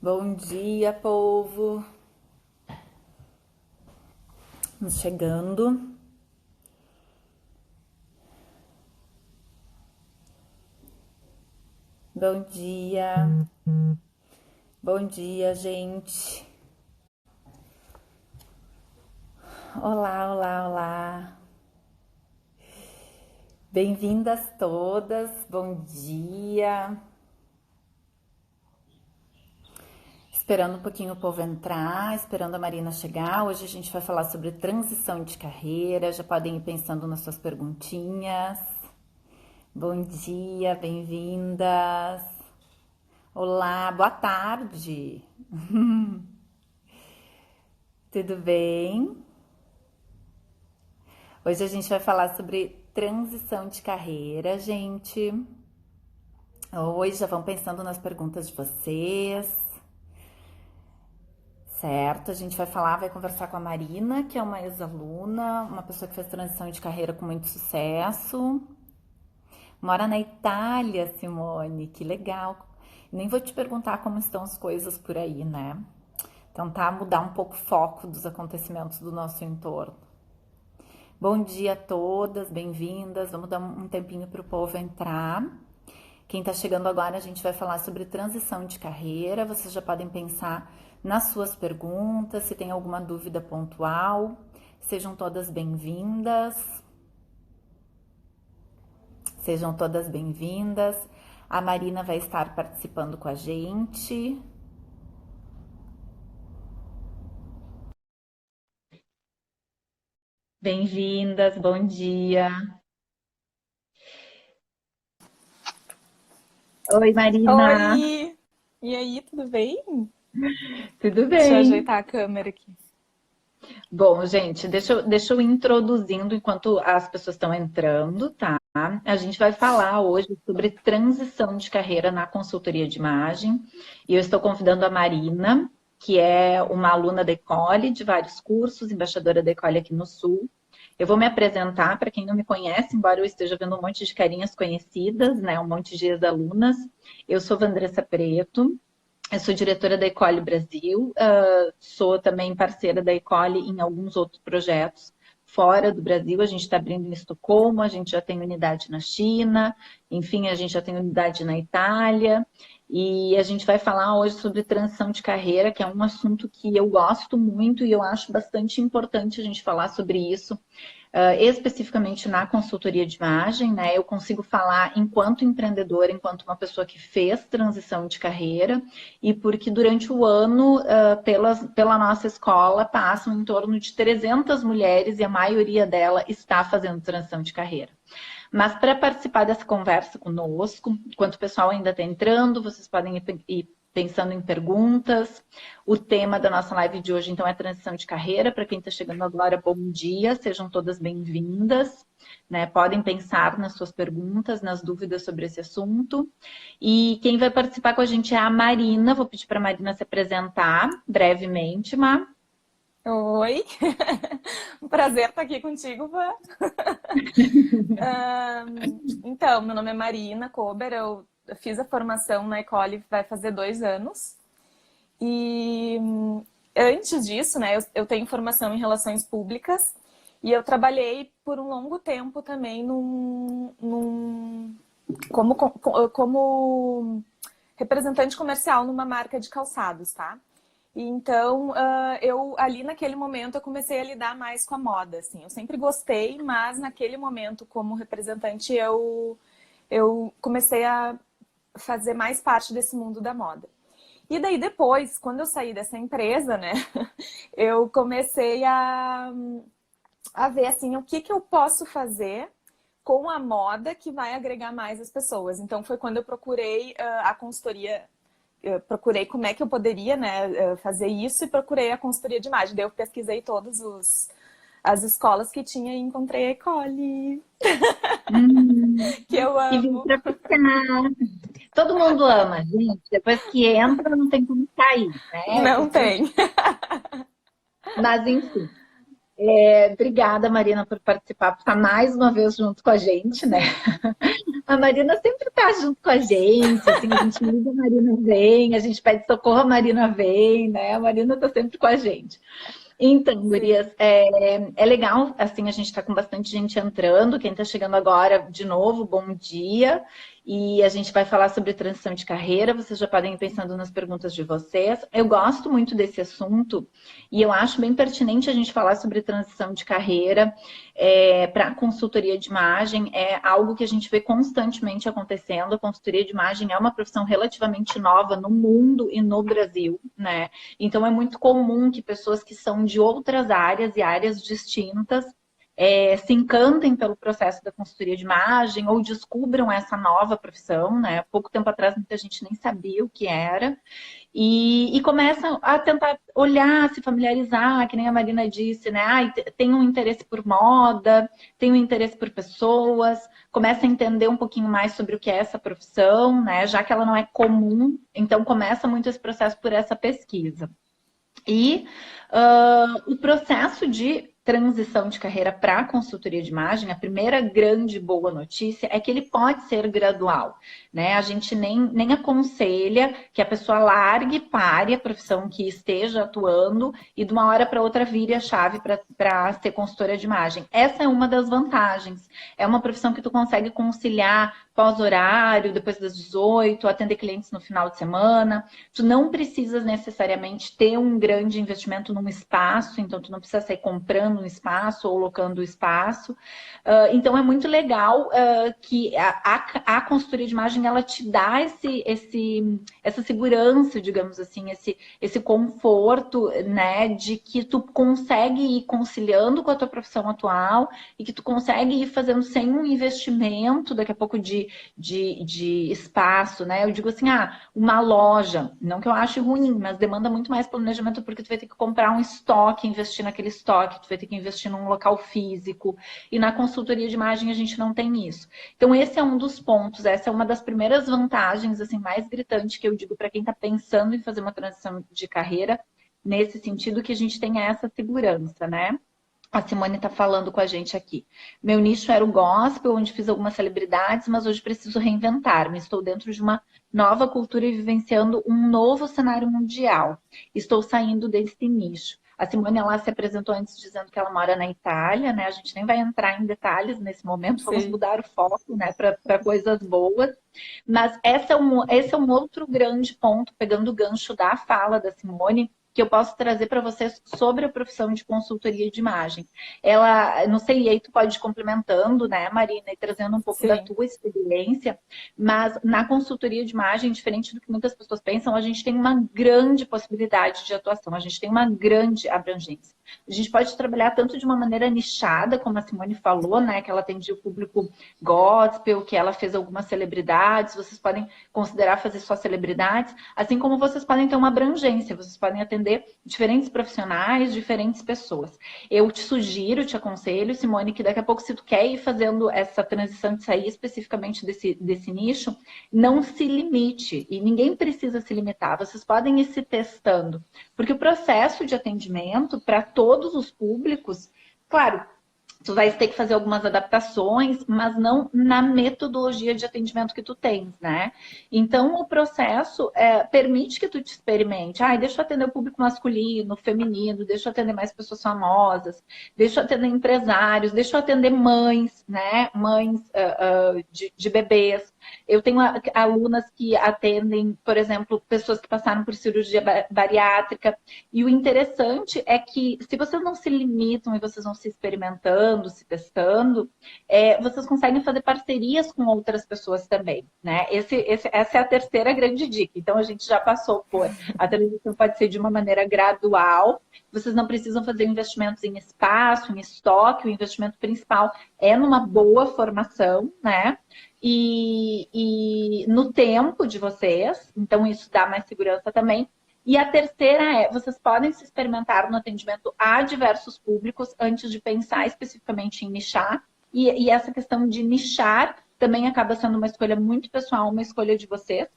Bom dia, povo. Vamos chegando. Bom dia. Bom dia, gente. Olá, olá, olá. Bem-vindas todas. Bom dia. Esperando um pouquinho o povo entrar, esperando a Marina chegar. Hoje a gente vai falar sobre transição de carreira. Já podem ir pensando nas suas perguntinhas. Bom dia, bem-vindas. Olá, boa tarde. Tudo bem? Hoje a gente vai falar sobre transição de carreira, gente. Hoje já vão pensando nas perguntas de vocês, certo? A gente vai conversar com a Marina, que é uma ex-aluna, uma pessoa que fez transição de carreira com muito sucesso. Mora na Itália, Simone, que legal. Nem vou te perguntar como estão as coisas por aí, né? Tentar mudar um pouco o foco dos acontecimentos do nosso entorno. Bom dia a todas, bem-vindas. Vamos dar um tempinho para o povo entrar. Quem está chegando agora, a gente vai falar sobre transição de carreira. Vocês já podem pensar nas suas perguntas, se tem alguma dúvida pontual. Sejam todas bem-vindas. Sejam todas bem-vindas. A Marina vai estar participando com a gente. Bem-vindas, bom dia. Oi, Marina. Oi! E aí, tudo bem? Tudo Deixa eu bem? ajeitar a câmera aqui. Bom, gente, deixa eu ir introduzindo enquanto as pessoas estão entrando, tá? A gente vai falar hoje sobre transição de carreira na consultoria de imagem. E eu estou convidando a Marina, que é uma aluna da Ecole de vários cursos, embaixadora da Ecole aqui no Sul. Eu vou me apresentar para quem não me conhece, embora eu esteja vendo um monte de carinhas conhecidas, né? Um monte de ex-alunas. Eu sou Vandressa Preto. Eu sou diretora da Ecole Brasil, sou também parceira da Ecole em alguns outros projetos fora do Brasil. A gente está abrindo em Estocolmo, a gente já tem unidade na China, enfim, a gente já tem unidade na Itália. E a gente vai falar hoje sobre transição de carreira, que é um assunto que eu gosto muito e eu acho bastante importante a gente falar sobre isso, especificamente na consultoria de imagem, né? Eu consigo falar enquanto empreendedora, enquanto uma pessoa que fez transição de carreira, e porque durante o ano, pela nossa escola, passam em torno de 300 mulheres e a maioria dela está fazendo transição de carreira. Mas para participar dessa conversa conosco, enquanto o pessoal ainda está entrando, vocês podem ir pensando em perguntas. O tema da nossa live de hoje, então, é transição de carreira. Para quem está chegando agora, bom dia, sejam todas bem-vindas. Né? Podem pensar nas suas perguntas, nas dúvidas sobre esse assunto. E quem vai participar com a gente é a Marina. Vou pedir para a Marina se apresentar brevemente, Má. Oi! Um prazer estar aqui contigo, Vã. Então, meu nome é Marina Kober, eu fiz a formação na Ecole vai fazer 2 anos. E antes disso, né, eu tenho formação em relações públicas e eu trabalhei por um longo tempo também como representante comercial numa marca de calçados, tá? E então, eu ali naquele momento eu comecei a lidar mais com a moda, assim. Eu sempre gostei, mas naquele momento como representante eu comecei a fazer mais parte desse mundo da moda. E daí depois, quando eu saí dessa empresa, né, eu comecei a ver assim o que eu posso fazer com a moda que vai agregar mais as pessoas. Então foi quando eu procurei a consultoria, eu procurei como é que eu poderia, né, fazer isso e procurei a consultoria de imagem. Daí eu pesquisei todas as escolas que tinha e encontrei a Ecole, que eu Que vim amo. para ficar. Todo mundo ama, gente. Depois que entra, não tem como sair, né? É Não tudo. tem. Mas, enfim. Obrigada, Marina, por participar, por estar mais uma vez junto com a gente, né? A Marina sempre tá junto com a gente, assim, a gente liga, a Marina vem, a gente pede socorro, a Marina vem, né? A Marina tá sempre com a gente. Então, Sim. gurias, é legal, assim, a gente está com bastante gente entrando. Quem está chegando agora, de novo, bom dia. E a gente vai falar sobre transição de carreira. Vocês já podem ir pensando nas perguntas de vocês. Eu gosto muito desse assunto e eu acho bem pertinente a gente falar sobre transição de carreira para consultoria de imagem. É algo que a gente vê constantemente acontecendo. A consultoria de imagem é uma profissão relativamente nova no mundo e no Brasil, né? Então, é muito comum que pessoas que são de outras áreas e áreas distintas se encantem pelo processo da consultoria de imagem ou descubram essa nova profissão, né? Pouco tempo atrás, muita gente nem sabia o que era. E começam a tentar olhar, se familiarizar, que nem a Marina disse, né? Ah, tem um interesse por moda, tem um interesse por pessoas, começa a entender um pouquinho mais sobre o que é essa profissão, né? Já que ela não é comum, então começa muito esse processo por essa pesquisa. E o processo de transição de carreira para a consultoria de imagem, a primeira grande boa notícia é que ele pode ser gradual, né? A gente nem aconselha que a pessoa largue e pare a profissão que esteja atuando e de uma hora para outra vire a chave para ser consultora de imagem. Essa é uma das vantagens. É uma profissão que tu consegue conciliar pós-horário, depois das 18, atender clientes no final de semana. Tu não precisas necessariamente ter um grande investimento num espaço, então tu não precisa sair comprando um espaço ou locando o espaço. Então é muito legal que a consultoria de imagem ela te dá essa segurança, digamos assim, esse conforto, né, de que tu consegue ir conciliando com a tua profissão atual e que tu consegue ir fazendo sem um investimento, daqui a pouco de espaço, né? Eu digo assim, uma loja, não que eu ache ruim, mas demanda muito mais planejamento porque tu vai ter que comprar um estoque, investir naquele estoque, tu vai ter que investir num local físico. E na consultoria de imagem a gente não tem isso. Então esse é um dos pontos, essa é uma das primeiras vantagens assim mais gritantes que eu digo para quem está pensando em fazer uma transição de carreira, nesse sentido que a gente tenha essa segurança, né? A Simone está falando com a gente aqui. Meu nicho era o gospel, onde fiz algumas celebridades, mas hoje preciso reinventar-me. Estou dentro de uma nova cultura e vivenciando um novo cenário mundial. Estou saindo desse nicho. A Simone ela se apresentou antes dizendo que ela mora na Itália, né? A gente nem vai entrar em detalhes nesse momento, vamos Sim. mudar o foco, né, para coisas boas. Mas esse é um outro grande ponto, pegando o gancho da fala da Simone, que eu posso trazer para vocês sobre a profissão de consultoria de imagem. Ela, não sei, e aí tu pode ir complementando, né, Marina, e trazendo um pouco da Sim. tua experiência, mas na consultoria de imagem, diferente do que muitas pessoas pensam, a gente tem uma grande possibilidade de atuação, a gente tem uma grande abrangência. A gente pode trabalhar tanto de uma maneira nichada, como a Simone falou, né, que ela atendia o público gospel, que ela fez algumas celebridades, vocês podem considerar fazer só celebridades, assim como vocês podem ter uma abrangência, vocês podem atender diferentes profissionais, diferentes pessoas. Eu te sugiro, te aconselho, Simone, que daqui a pouco, se tu quer ir fazendo essa transição de sair especificamente desse nicho, não se limite. E ninguém precisa se limitar. Vocês podem ir se testando. Porque o processo de atendimento para todos os públicos, claro, tu vai ter que fazer algumas adaptações, mas não na metodologia de atendimento que tu tens, né? Então, o processo permite que tu te experimente. Deixa eu atender o público masculino, feminino, deixa eu atender mais pessoas famosas, deixa eu atender empresários, deixa eu atender mães, né? Mães de bebês. Eu tenho alunas que atendem, por exemplo, pessoas que passaram por cirurgia bariátrica. E o interessante é que, se vocês não se limitam e vocês vão se experimentando, se testando, vocês conseguem fazer parcerias com outras pessoas também, né? Essa é a terceira grande dica. Então, a gente já passou por... A transição pode ser de uma maneira gradual. Vocês não precisam fazer investimentos em espaço, em estoque. O investimento principal é numa boa formação, né? E no tempo de vocês. Então, isso dá mais segurança também. E a terceira vocês podem se experimentar no atendimento a diversos públicos antes de pensar especificamente em nichar. E essa questão de nichar também acaba sendo uma escolha muito pessoal, uma escolha de vocês.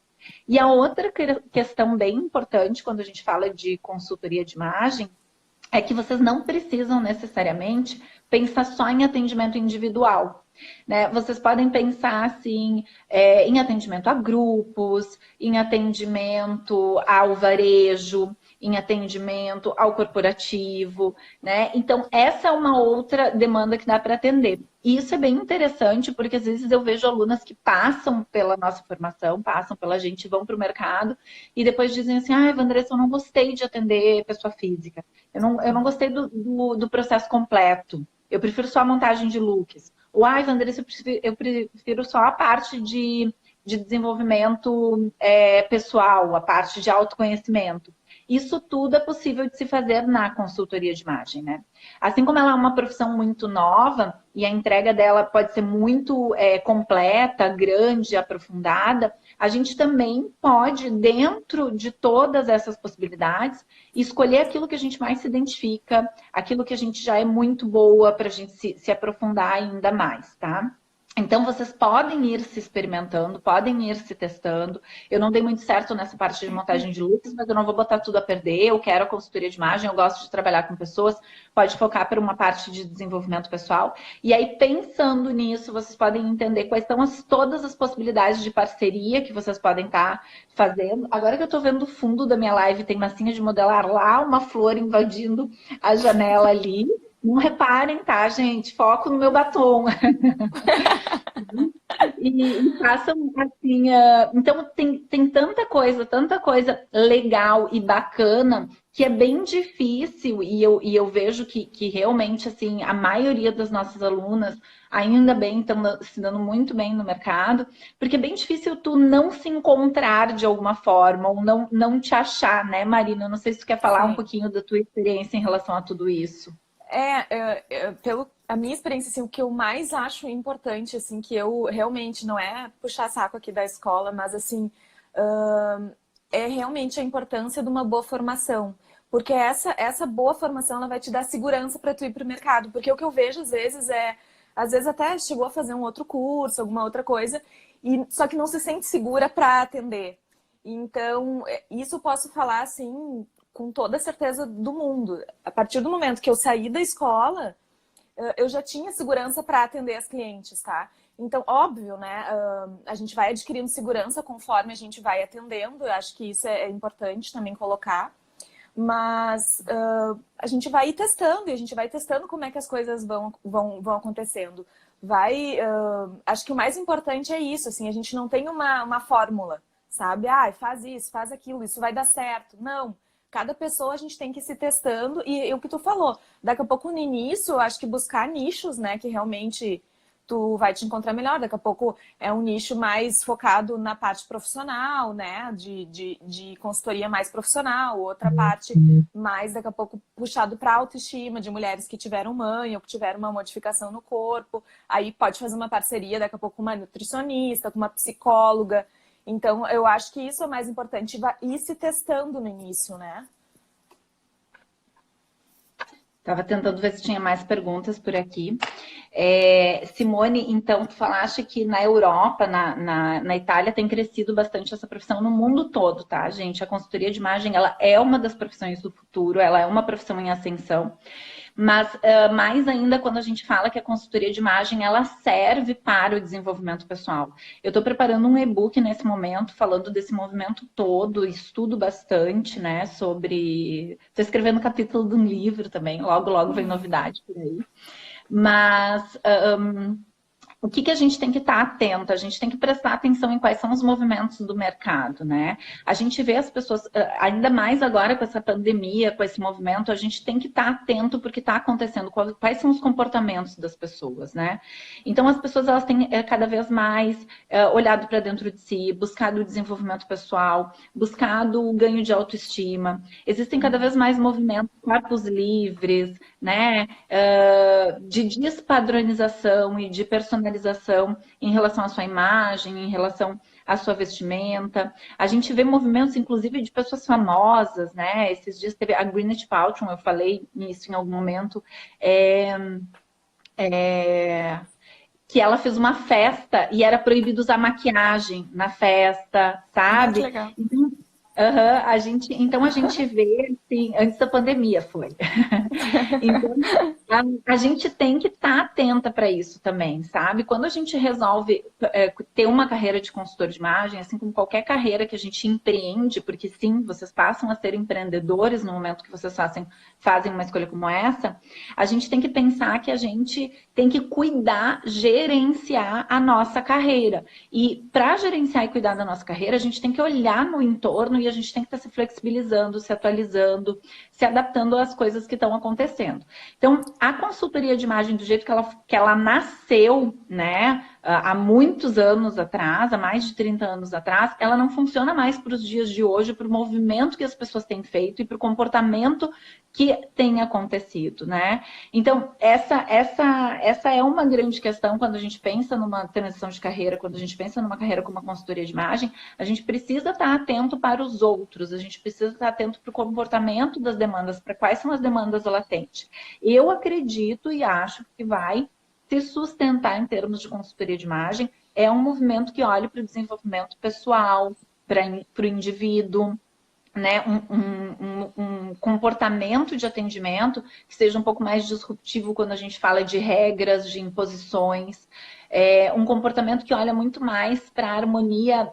E a outra questão bem importante quando a gente fala de consultoria de imagem é que vocês não precisam necessariamente pensar só em atendimento individual, né? Vocês podem pensar assim, em atendimento a grupos, em atendimento ao varejo, em atendimento ao corporativo, né? Então, essa é uma outra demanda que dá para atender. E isso é bem interessante, porque às vezes eu vejo alunas que passam pela nossa formação, passam pela gente, vão para o mercado e depois dizem assim, ah, Vanessa, eu não gostei de atender pessoa física, eu não gostei do processo completo, eu prefiro só a montagem de looks. Ou, ai, Vanessa, eu prefiro só a parte de desenvolvimento pessoal, a parte de autoconhecimento. Isso tudo é possível de se fazer na consultoria de imagem, né? Assim como ela é uma profissão muito nova e a entrega dela pode ser muito completa, grande, aprofundada, a gente também pode, dentro de todas essas possibilidades, escolher aquilo que a gente mais se identifica, aquilo que a gente já é muito boa para a gente se aprofundar ainda mais, tá? Então, vocês podem ir se experimentando, podem ir se testando. Eu não dei muito certo nessa parte de montagem de looks, mas eu não vou botar tudo a perder. Eu quero a consultoria de imagem, eu gosto de trabalhar com pessoas, pode focar por uma parte de desenvolvimento pessoal. E aí, pensando nisso, vocês podem entender quais são todas as possibilidades de parceria que vocês podem estar fazendo. Agora que eu estou vendo o fundo da minha live, tem massinha de modelar lá, uma flor invadindo a janela ali. Não reparem, tá, gente? Foco no meu batom. E façam assim. Então, tem tanta coisa legal e bacana que é bem difícil, e eu vejo que realmente, assim, a maioria das nossas alunas ainda bem estão se dando muito bem no mercado, porque é bem difícil tu não se encontrar de alguma forma, ou não te achar, né, Marina? Eu não sei se tu quer falar um Sim. pouquinho da tua experiência em relação a tudo isso. Pelo a minha experiência, assim, o que eu mais acho importante, assim, que eu realmente não é puxar saco aqui da escola, mas assim, é realmente a importância de uma boa formação. Porque essa boa formação ela vai te dar segurança para tu ir para o mercado. Porque o que eu vejo às vezes até chegou a fazer um outro curso, alguma outra coisa, só que não se sente segura para atender. Então, isso eu posso falar assim com toda a certeza do mundo. A partir do momento que eu saí da escola, eu já tinha segurança para atender as clientes, tá? Então, óbvio, né? A gente vai adquirindo segurança conforme a gente vai atendendo. Eu acho que isso é importante também colocar. Mas a gente vai ir testando e a gente vai testando como é que as coisas vão acontecendo. Acho que o mais importante é isso, assim, a gente não tem uma fórmula, sabe? Ah, faz isso, faz aquilo, isso vai dar certo. Não. Cada pessoa a gente tem que ir se testando e o que tu falou, daqui a pouco no início, eu acho que buscar nichos, né, que realmente tu vai te encontrar melhor. Daqui a pouco é um nicho mais focado na parte profissional, né, de consultoria mais profissional, outra parte mais, daqui a pouco, puxado para autoestima, de mulheres que tiveram mãe ou que tiveram uma modificação no corpo. Aí pode fazer uma parceria, daqui a pouco, com uma nutricionista, com uma psicóloga. Então, eu acho que isso é o mais importante, ir se testando no início, né? Estava tentando ver se tinha mais perguntas por aqui. Simone, então, tu falaste que na Europa, na Itália, tem crescido bastante essa profissão no mundo todo, tá, gente? A consultoria de imagem, ela é uma das profissões do futuro, ela é uma profissão em ascensão. Mas mais ainda quando a gente fala que a consultoria de imagem ela serve para o desenvolvimento pessoal. Eu estou preparando um e-book nesse momento, falando desse movimento todo, estudo bastante, né, sobre... Estou escrevendo um capítulo de um livro também, logo vem novidade por aí. Mas... o que a gente tem que estar atento? A gente tem que prestar atenção em quais são os movimentos do mercado, né? A gente vê as pessoas, ainda mais agora com essa pandemia, com esse movimento, a gente tem que estar atento porque está acontecendo, quais são os comportamentos das pessoas, né? Então, as pessoas elas têm cada vez mais olhado para dentro de si, buscado o desenvolvimento pessoal, buscado o ganho de autoestima. Existem cada vez mais movimentos, corpos livres, né? De despadronização e de personalização em relação à sua imagem, em relação à sua vestimenta. A gente vê movimentos, inclusive, de pessoas famosas, né? Esses dias teve a Gwyneth Paltrow, eu falei nisso em algum momento, que ela fez uma festa e era proibido usar maquiagem na festa, sabe? Que legal. Então, Aham, então a gente vê, assim, antes da pandemia foi. Então, a gente tem que estar atenta para isso também, sabe? Quando a gente resolve ter uma carreira de consultor de imagem, assim como qualquer carreira que a gente empreende, porque sim, vocês passam a ser empreendedores no momento que vocês fazem uma escolha como essa, a gente tem que pensar que a gente tem que cuidar, gerenciar a nossa carreira. E para gerenciar e cuidar da nossa carreira, a gente tem que olhar no entorno e a gente tem que estar se flexibilizando, se atualizando, se adaptando às coisas que estão acontecendo. Então, a consultoria de imagem, do jeito que ela nasceu, né, há muitos anos atrás, há mais de 30 anos atrás, ela não funciona mais para os dias de hoje, para o movimento que as pessoas têm feito e para o comportamento que tem acontecido, né? Então, essa é uma grande questão quando a gente pensa numa transição de carreira, quando a gente pensa numa carreira como uma consultoria de imagem, a gente precisa estar atento para os outros, a gente precisa estar atento para o comportamento das demandas, para quais são as demandas latentes. Eu acredito e acho que vai se sustentar em termos de consultoria de imagem, é um movimento que olha para o desenvolvimento pessoal, para o indivíduo, né, um comportamento de atendimento que seja um pouco mais disruptivo quando a gente fala de regras, de imposições, um comportamento que olha muito mais para a harmonia,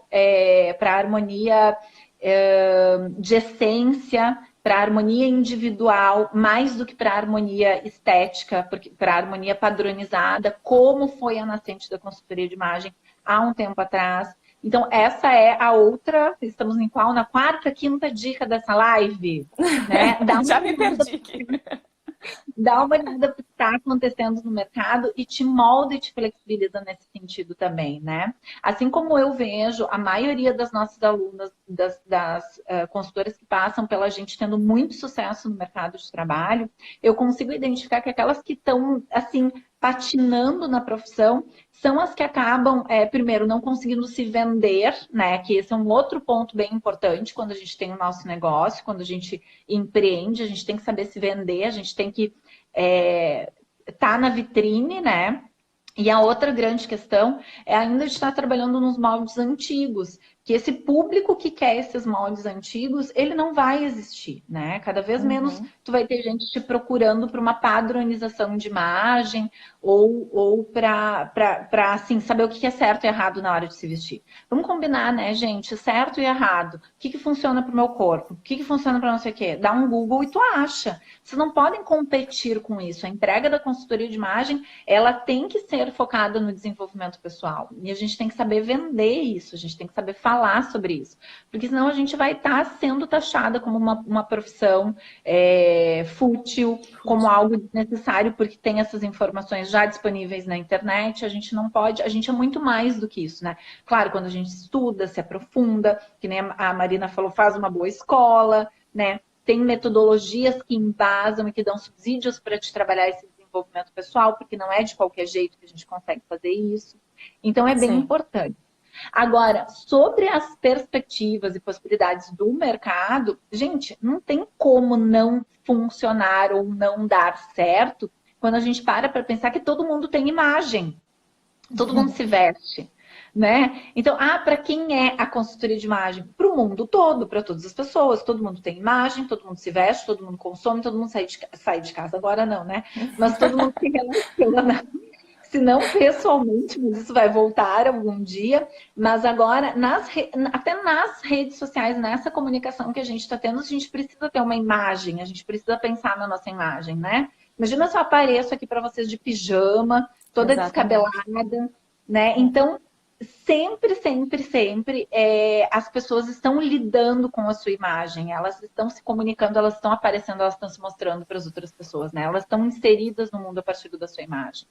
de essência, para a harmonia individual, mais do que para a harmonia estética, para a harmonia padronizada, como foi a nascente da consultoria de imagem há um tempo atrás. Então, essa é a outra, estamos em qual? Na quarta, quinta dica dessa live, né? Já me perdi aqui. Dá uma olhada para o que está acontecendo no mercado e te molda e te flexibiliza nesse sentido também, né? Assim como eu vejo a maioria das nossas alunas, das consultoras que passam pela gente tendo muito sucesso no mercado de trabalho, eu consigo identificar que aquelas que estão, assim, patinando na profissão são as que acabam, primeiro, não conseguindo se vender, né? Que esse é um outro ponto bem importante quando a gente tem o nosso negócio, quando a gente empreende, a gente tem que saber se vender, a gente tem que estar na vitrine, né? E a outra grande questão é ainda de estar trabalhando nos moldes antigos, que esse público que quer esses moldes antigos, ele não vai existir, né? Cada vez menos tu vai ter gente te procurando para uma padronização de imagem ou para assim, saber o que é certo e errado na hora de se vestir. Vamos combinar, né, gente? Certo e errado. O que funciona para o meu corpo? O que funciona para não sei o quê? Dá um Google e tu acha. Vocês não podem competir com isso. A entrega da consultoria de imagem, ela tem que ser focada no desenvolvimento pessoal. E a gente tem que saber vender isso, a gente tem que saber falar sobre isso. Porque senão a gente vai estar sendo taxada como uma profissão fútil, como algo desnecessário, porque tem essas informações já disponíveis na internet. A gente não pode, a gente é muito mais do que isso, né? Claro, quando a gente estuda, se aprofunda, que nem a Marina falou, faz uma boa escola, né? Tem metodologias que embasam e que dão subsídios para te trabalhar esse desenvolvimento pessoal, porque não é de qualquer jeito que a gente consegue fazer isso. Então, é bem importante. Agora, sobre as perspectivas e possibilidades do mercado, gente, não tem como não funcionar ou não dar certo quando a gente para pensar que todo mundo tem imagem, todo mundo se veste. Né? Então, para quem é a consultoria de imagem? Para o mundo todo, para todas as pessoas. Todo mundo tem imagem, todo mundo se veste, todo mundo consome, todo mundo sai de casa. Agora não, né? Mas todo mundo se relaciona. Se não pessoalmente, mas isso vai voltar algum dia. Mas agora, até nas redes sociais, nessa comunicação que a gente está tendo, a gente precisa ter uma imagem, a gente precisa pensar na nossa imagem, né? Imagina se eu apareço aqui para vocês de pijama, toda descabelada, né? Então, sempre, sempre, sempre as pessoas estão lidando com a sua imagem, elas estão se comunicando, elas estão aparecendo, elas estão se mostrando para as outras pessoas, né? Elas estão inseridas no mundo a partir da sua imagem.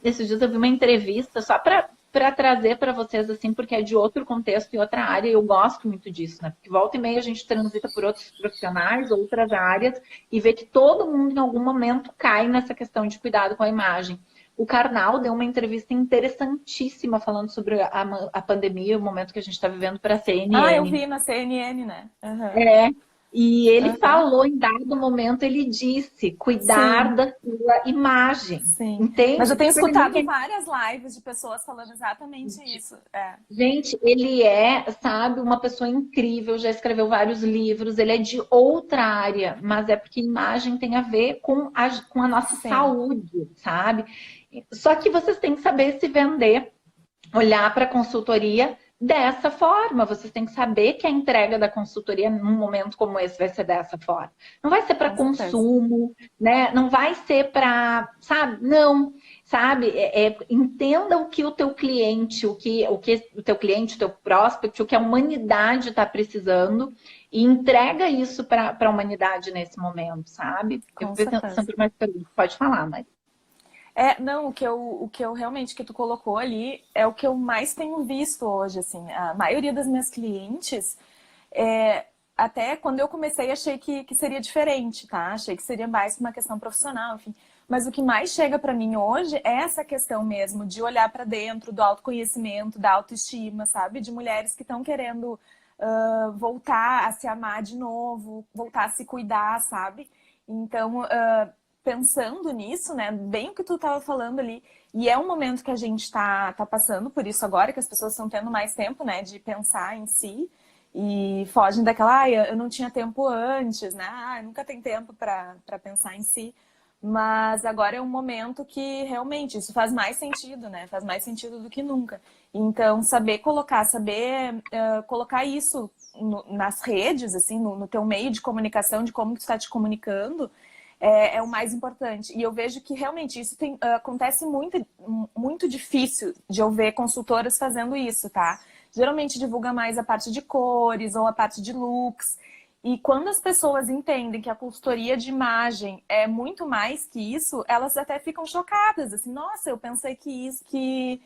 Esses dias eu vi uma entrevista só para trazer para vocês, assim, porque é de outro contexto e outra área, e eu gosto muito disso, né? Porque volta e meia a gente transita por outros profissionais, outras áreas, e vê que todo mundo em algum momento cai nessa questão de cuidado com a imagem. O Karnal deu uma entrevista interessantíssima falando sobre a pandemia, o momento que a gente está vivendo para a CNN. Eu vi na CNN, né? Uhum. E ele Aham. falou, em dado momento, ele disse, cuidar Sim, da sua imagem. sim. Mas eu Entende? tenho Tipo, ele não escutado é. várias lives de pessoas falando exatamente isso. É, Gente, ele é, sabe, uma pessoa incrível, já escreveu vários livros, ele é de outra área, mas é porque imagem tem a ver com a nossa sim, saúde, sabe? Só que vocês têm que saber se vender, olhar para a consultoria dessa forma. Vocês têm que saber que a entrega da consultoria num momento como esse vai ser dessa forma. Não vai ser para com certeza. consumo, né? Não vai ser para, sabe? Não, sabe? Entenda o que o teu cliente, o teu cliente, o teu prospect, o que a humanidade está precisando e entrega isso para a humanidade nesse momento, sabe? Eu Com vou ver certeza. sempre mais perguntas. Pode falar, mas. Não, o que eu realmente que tu colocou ali é o que eu mais tenho visto hoje, assim. A maioria das minhas clientes, é, até quando eu comecei, achei que seria diferente, tá? Achei que seria mais uma questão profissional, enfim. Mas o que mais chega para mim hoje é essa questão mesmo de olhar para dentro, do autoconhecimento, da autoestima, sabe? De mulheres que estão querendo voltar a se amar de novo, voltar a se cuidar, sabe? Então, pensando nisso, né, bem o que tu estava falando ali, e é um momento que a gente tá passando por isso agora, que as pessoas estão tendo mais tempo, né, de pensar em si, e fogem daquela, eu não tinha tempo antes, né, eu nunca tem tempo para pensar em si, mas agora é um momento que realmente isso faz mais sentido, né, faz mais sentido do que nunca. Então, saber colocar isso nas redes, assim, no teu meio de comunicação, de como tu está te comunicando, é o mais importante. E eu vejo que realmente isso acontece muito, muito difícil de eu ver consultoras fazendo isso, tá? Geralmente divulga mais a parte de cores ou a parte de looks. E quando as pessoas entendem que a consultoria de imagem é muito mais que isso, elas até ficam chocadas, assim, nossa, eu pensei que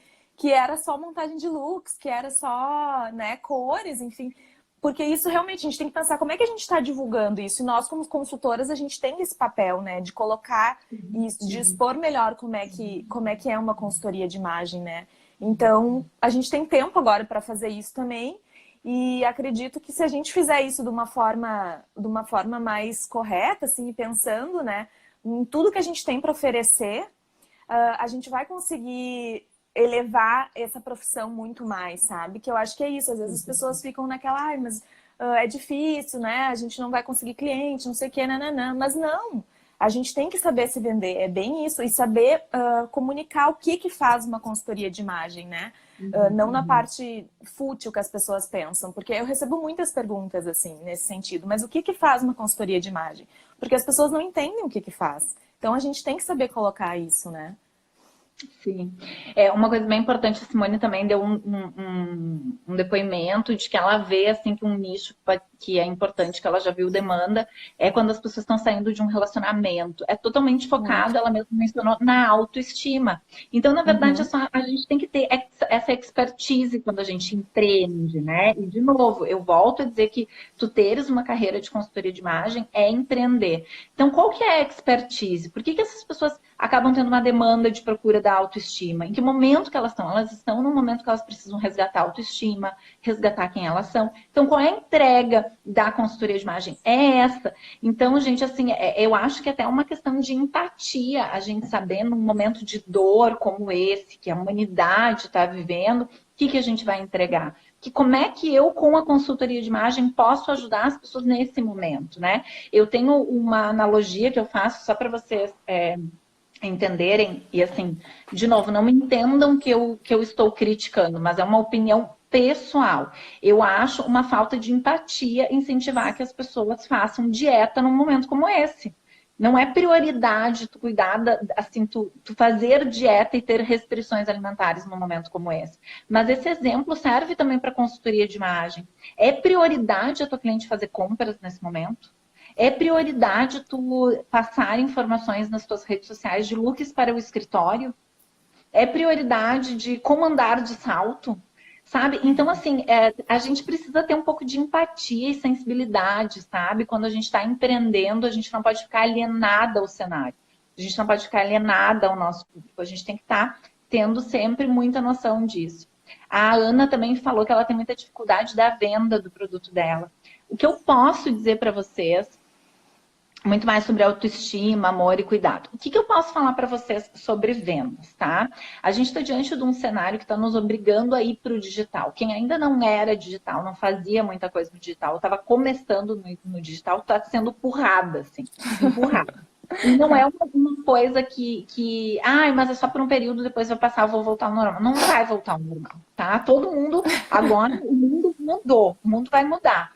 era só montagem de looks, que era só, né, cores, enfim. Porque isso realmente, a gente tem que pensar como é que a gente está divulgando isso. E nós, como consultoras, a gente tem esse papel, né? De colocar isso, de expor melhor como é que é uma consultoria de imagem, né? Então, a gente tem tempo agora para fazer isso também. E acredito que se a gente fizer isso de uma forma mais correta, assim, pensando, né, em tudo que a gente tem para oferecer, a gente vai conseguir elevar essa profissão muito mais, sabe? Que eu acho que é isso. Às vezes as pessoas ficam naquela, mas é difícil, né? A gente não vai conseguir cliente, não sei o quê, nananã. Mas não, a gente tem que saber se vender, é bem isso. E saber comunicar o que faz uma consultoria de imagem, né? Não na parte fútil que as pessoas pensam, porque eu recebo muitas perguntas assim, nesse sentido. Mas o que faz uma consultoria de imagem? Porque as pessoas não entendem o que faz. Então a gente tem que saber colocar isso, né? Sim. Uma coisa bem importante, a Simone também deu um depoimento de que ela vê assim que um nicho que é importante, que ela já viu demanda, é quando as pessoas estão saindo de um relacionamento. É totalmente Muito. focado, ela mesma mencionou, na autoestima. Então, na verdade, Uhum. a gente tem que ter essa expertise quando a gente empreende, né? E, de novo, eu volto a dizer que tu teres uma carreira de consultoria de imagem é empreender. Então, qual que é a expertise? Por que essas pessoas acabam tendo uma demanda de procura da autoestima? Em que momento que elas estão? Elas estão no momento que elas precisam resgatar a autoestima, resgatar quem elas são. Então, qual é a entrega da consultoria de imagem? É essa. Então, gente, assim, eu acho que até é uma questão de empatia, a gente saber num momento de dor como esse, que a humanidade está vivendo, o que a gente vai entregar? Que como é que eu, com a consultoria de imagem, posso ajudar as pessoas nesse momento, né? Eu tenho uma analogia que eu faço só para vocês entenderem, e assim, de novo, não me entendam que eu estou criticando, mas é uma opinião pessoal. Eu acho uma falta de empatia incentivar que as pessoas façam dieta num momento como esse. Não é prioridade tu cuidar, assim, tu fazer dieta e ter restrições alimentares num momento como esse. Mas esse exemplo serve também para consultoria de imagem. É prioridade a tua cliente fazer compras nesse momento? É prioridade tu passar informações nas tuas redes sociais de looks para o escritório? É prioridade de como andar de salto? Sabe? Então, assim, a gente precisa ter um pouco de empatia e sensibilidade, sabe? Quando a gente está empreendendo, a gente não pode ficar alienada ao cenário. A gente não pode ficar alienada ao nosso público. A gente tem que estar tendo sempre muita noção disso. A Ana também falou que ela tem muita dificuldade da venda do produto dela. O que eu posso dizer para vocês, muito mais sobre autoestima, amor e cuidado. O que eu posso falar para vocês sobre vendas, tá? A gente está diante de um cenário que está nos obrigando a ir para o digital. Quem ainda não era digital, não fazia muita coisa no digital, estava começando no digital, está sendo empurrada, assim, empurrada. E não é uma coisa ai, mas é só por um período, depois vai passar, eu vou voltar ao normal. Não vai voltar ao normal, tá? Todo mundo, agora, o mundo mudou, o mundo vai mudar.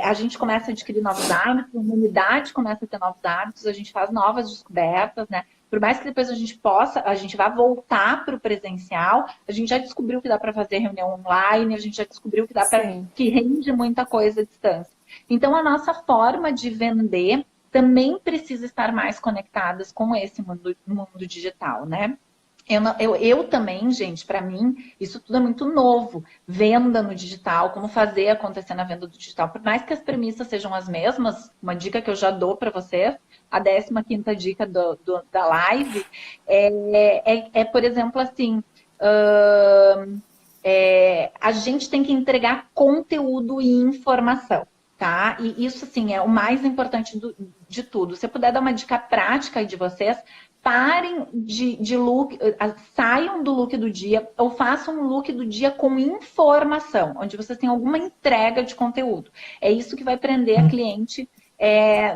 A gente começa a adquirir novos hábitos, a humanidade começa a ter novos hábitos, a gente faz novas descobertas, né? Por mais que depois a gente vá voltar para o presencial, a gente já descobriu que dá para fazer reunião online, a gente já descobriu que dá para que rende muita coisa à distância. Então, a nossa forma de vender também precisa estar mais conectadas com esse mundo digital, né? Eu também, gente, para mim, isso tudo é muito novo. Venda no digital, como fazer acontecer na venda do digital. Por mais que as premissas sejam as mesmas, uma dica que eu já dou para vocês, a 15ª dica da live, por exemplo, assim, a gente tem que entregar conteúdo e informação. Tá? E isso, assim, é o mais importante de tudo. Se eu puder dar uma dica prática aí de vocês, parem de look, saiam do look do dia ou façam um look do dia com informação, onde vocês têm alguma entrega de conteúdo. É isso que vai prender a cliente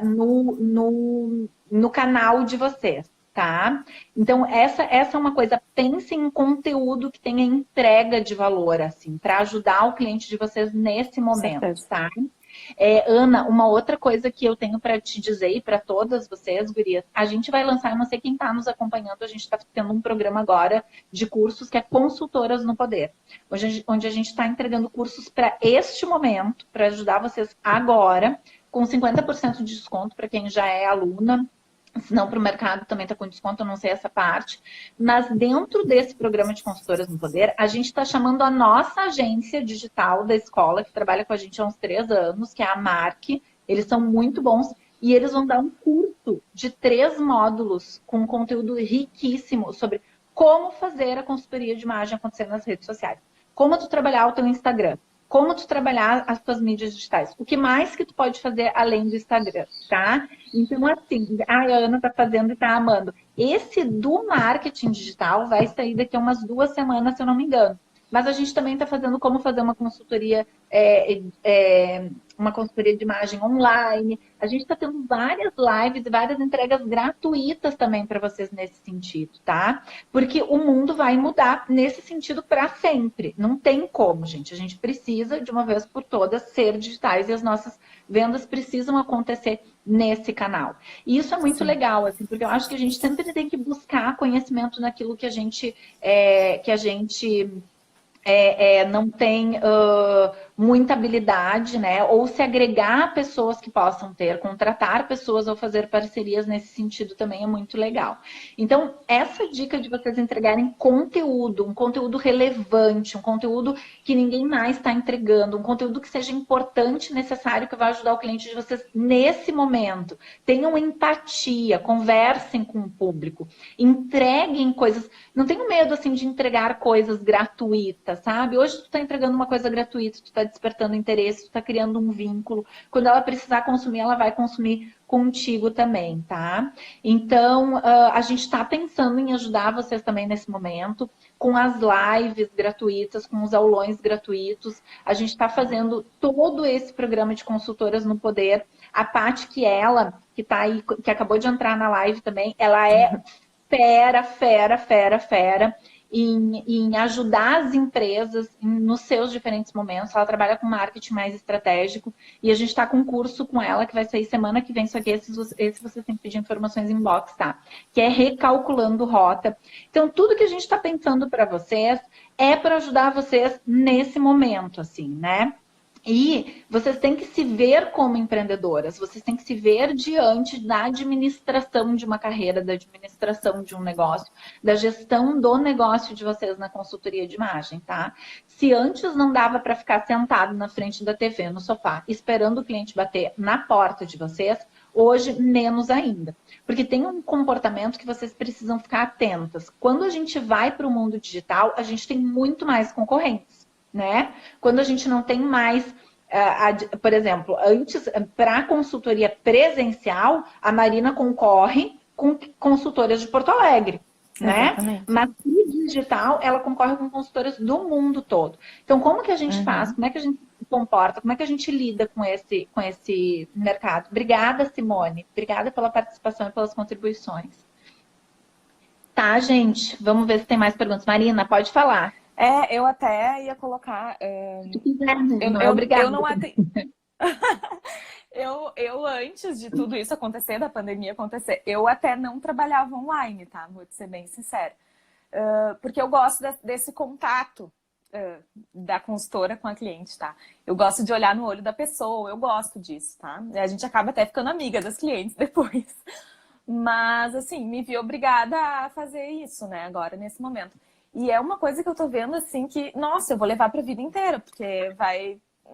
no canal de vocês, tá? Então, essa é uma coisa. Pensem em conteúdo que tenha entrega de valor, assim, para ajudar o cliente de vocês nesse momento, tá? Ana, uma outra coisa que eu tenho para te dizer e para todas vocês, gurias, a gente vai lançar, eu não sei quem está nos acompanhando, a gente está tendo um programa agora de cursos que é Consultoras no Poder, onde a gente está entregando cursos para este momento, para ajudar vocês agora, com 50% de desconto para quem já é aluna. Se não, para o mercado também está com desconto, eu não sei essa parte. Mas dentro desse programa de Consultoras no Poder, a gente está chamando a nossa agência digital da escola, que trabalha com a gente há uns 3 anos, que é a Mark. Eles são muito bons e eles vão dar um curso de 3 módulos com conteúdo riquíssimo sobre como fazer a consultoria de imagem acontecer nas redes sociais. Como tu trabalhar o teu Instagram. Como tu trabalhar as tuas mídias digitais. O que mais que tu pode fazer além do Instagram, tá? Então, assim, a Ana tá fazendo e tá amando. Esse do marketing digital vai sair daqui a umas 2 semanas, se eu não me engano. Mas a gente também está fazendo como fazer uma consultoria de imagem online. A gente está tendo várias lives e várias entregas gratuitas também para vocês nesse sentido, tá? Porque o mundo vai mudar nesse sentido para sempre. Não tem como, gente. A gente precisa, de uma vez por todas, ser digitais e as nossas vendas precisam acontecer nesse canal. E isso é muito legal, assim, porque eu acho que a gente sempre tem que buscar conhecimento naquilo que a gente não tem muita habilidade, né? Ou se agregar a pessoas que possam ter, contratar pessoas ou fazer parcerias nesse sentido também é muito legal. Então, essa dica de vocês entregarem conteúdo, um conteúdo relevante, um conteúdo que ninguém mais está entregando, um conteúdo que seja importante, necessário, que vai ajudar o cliente de vocês nesse momento. Tenham empatia, conversem com o público, entreguem coisas. Não tenham medo, assim, de entregar coisas gratuitas, sabe? Hoje tu está entregando uma coisa gratuita, tu está despertando interesse, tu está criando um vínculo. Quando ela precisar consumir, ela vai consumir contigo também, tá? Então, a gente está pensando em ajudar vocês também nesse momento, com as lives gratuitas, com os aulões gratuitos. A gente está fazendo todo esse programa de Consultoras no Poder. A Paty, que está aí, que acabou de entrar na live também, ela é fera em ajudar as empresas nos seus diferentes momentos. Ela trabalha com marketing mais estratégico e a gente está com um curso com ela que vai sair semana que vem, só que esse vocês têm que pedir informações em inbox, tá? Que é Recalculando Rota. Então, tudo que a gente está pensando para vocês é para ajudar vocês nesse momento, assim, né? E vocês têm que se ver como empreendedoras, vocês têm que se ver diante da administração de uma carreira, da administração de um negócio, da gestão do negócio de vocês na consultoria de imagem, tá? Se antes não dava para ficar sentado na frente da TV, no sofá, esperando o cliente bater na porta de vocês, hoje menos ainda. Porque tem um comportamento que vocês precisam ficar atentas. Quando a gente vai para o mundo digital, a gente tem muito mais concorrentes, né? Quando a gente não tem mais Por exemplo, antes, para consultoria presencial, a Marina concorre com consultoras de Porto Alegre, né? Exatamente. Mas no digital, ela concorre com consultoras do mundo todo. Então, como que a gente faz? Como é que a gente se comporta? Como é que a gente lida com esse mercado? Obrigada, Simone. Obrigada pela participação e pelas contribuições. Tá, gente? Vamos ver se tem mais perguntas. Marina, pode falar. Eu até ia colocar... Se tu quiser, não é obrigada. Eu não atendi... Eu, antes de tudo isso acontecer, da pandemia acontecer, eu até não trabalhava online, tá? Vou te ser bem sincera. Porque eu gosto desse contato da consultora com a cliente, tá? Eu gosto de olhar no olho da pessoa, eu gosto disso, tá? A gente acaba até ficando amiga das clientes depois. Mas, assim, me vi obrigada a fazer isso, né? Agora, nesse momento. E é uma coisa que eu tô vendo, assim, que, nossa, eu vou levar pra vida inteira, porque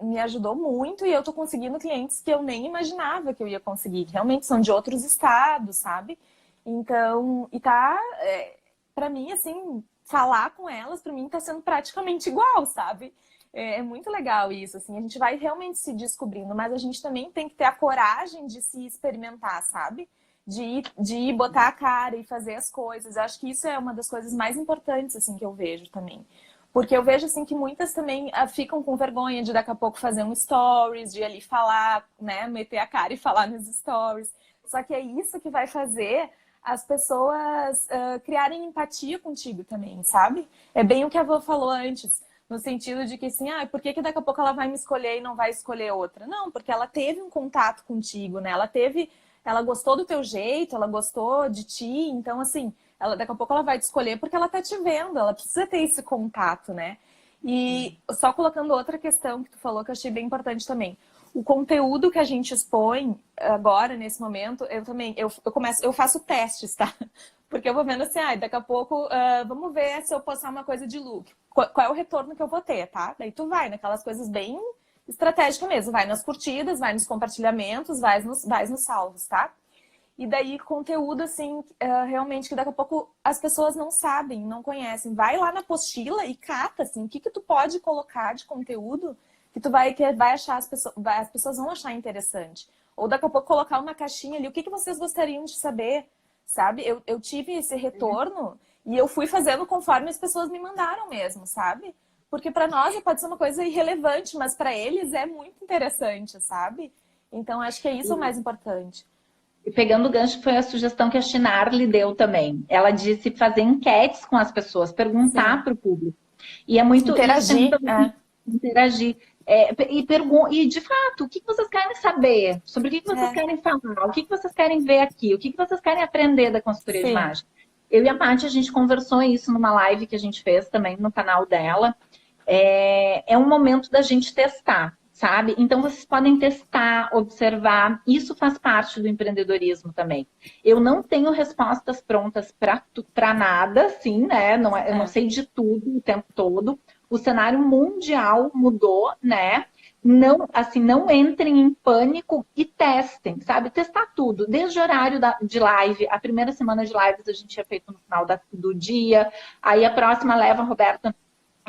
me ajudou muito e eu tô conseguindo clientes que eu nem imaginava que eu ia conseguir. Que realmente são de outros estados, sabe? Então, pra mim, assim, falar com elas, pra mim, tá sendo praticamente igual, sabe? É muito legal isso, assim, a gente vai realmente se descobrindo, mas a gente também tem que ter a coragem de se experimentar, sabe? De ir botar a cara e fazer as coisas. Eu acho que isso é uma das coisas mais importantes, assim, que eu vejo também. Porque eu vejo, assim, que muitas também ficam com vergonha de daqui a pouco fazer um stories, de ali falar, né, meter a cara e falar nos stories. Só que é isso que vai fazer as pessoas criarem empatia contigo também, sabe? É bem o que a avó falou antes, no sentido de que, assim, por que daqui a pouco ela vai me escolher e não vai escolher outra? Não, porque ela teve um contato contigo, né? Ela gostou do teu jeito, ela gostou de ti, então, assim, daqui a pouco ela vai te escolher porque ela tá te vendo, ela precisa ter esse contato, né? E só colocando outra questão que tu falou que eu achei bem importante também. O conteúdo que a gente expõe agora, nesse momento, eu faço testes, tá? Porque eu vou vendo assim, daqui a pouco, vamos ver se eu postar uma coisa de look. Qual é o retorno que eu vou ter, tá? Daí tu vai naquelas coisas bem estratégicas mesmo. Vai nas curtidas, vai nos compartilhamentos, vai nos salvos, tá? E daí conteúdo, assim, realmente que daqui a pouco as pessoas não sabem, não conhecem. Vai lá na apostila e cata, assim, o que tu pode colocar de conteúdo que tu vai achar, as pessoas vão achar interessante. Ou daqui a pouco colocar uma caixinha ali, o que vocês gostariam de saber, sabe? Eu tive esse retorno e eu fui fazendo conforme as pessoas me mandaram mesmo, sabe? Porque para nós pode ser uma coisa irrelevante, mas para eles é muito interessante, sabe? Então acho que é isso o mais importante. E pegando o gancho, foi a sugestão que a Shinar lhe deu também. Ela disse fazer enquetes com as pessoas, perguntar para o público. E é muito... Interagir. Interagir. E, de fato, o que vocês querem saber? Sobre o que vocês querem falar? O que vocês querem ver aqui? O que vocês querem aprender da consultoria de imagem? Eu e a Paty, a gente conversou isso numa live que a gente fez também no canal dela. É um momento da gente testar, sabe? Então, vocês podem testar, observar. Isso faz parte do empreendedorismo também. Eu não tenho respostas prontas para nada, sim, né? Eu não sei de tudo o tempo todo. O cenário mundial mudou, né? Não entrem em pânico e testem, sabe? Testar tudo, desde o horário de live. A primeira semana de lives a gente tinha feito no final do dia. Aí a próxima leva a Roberta,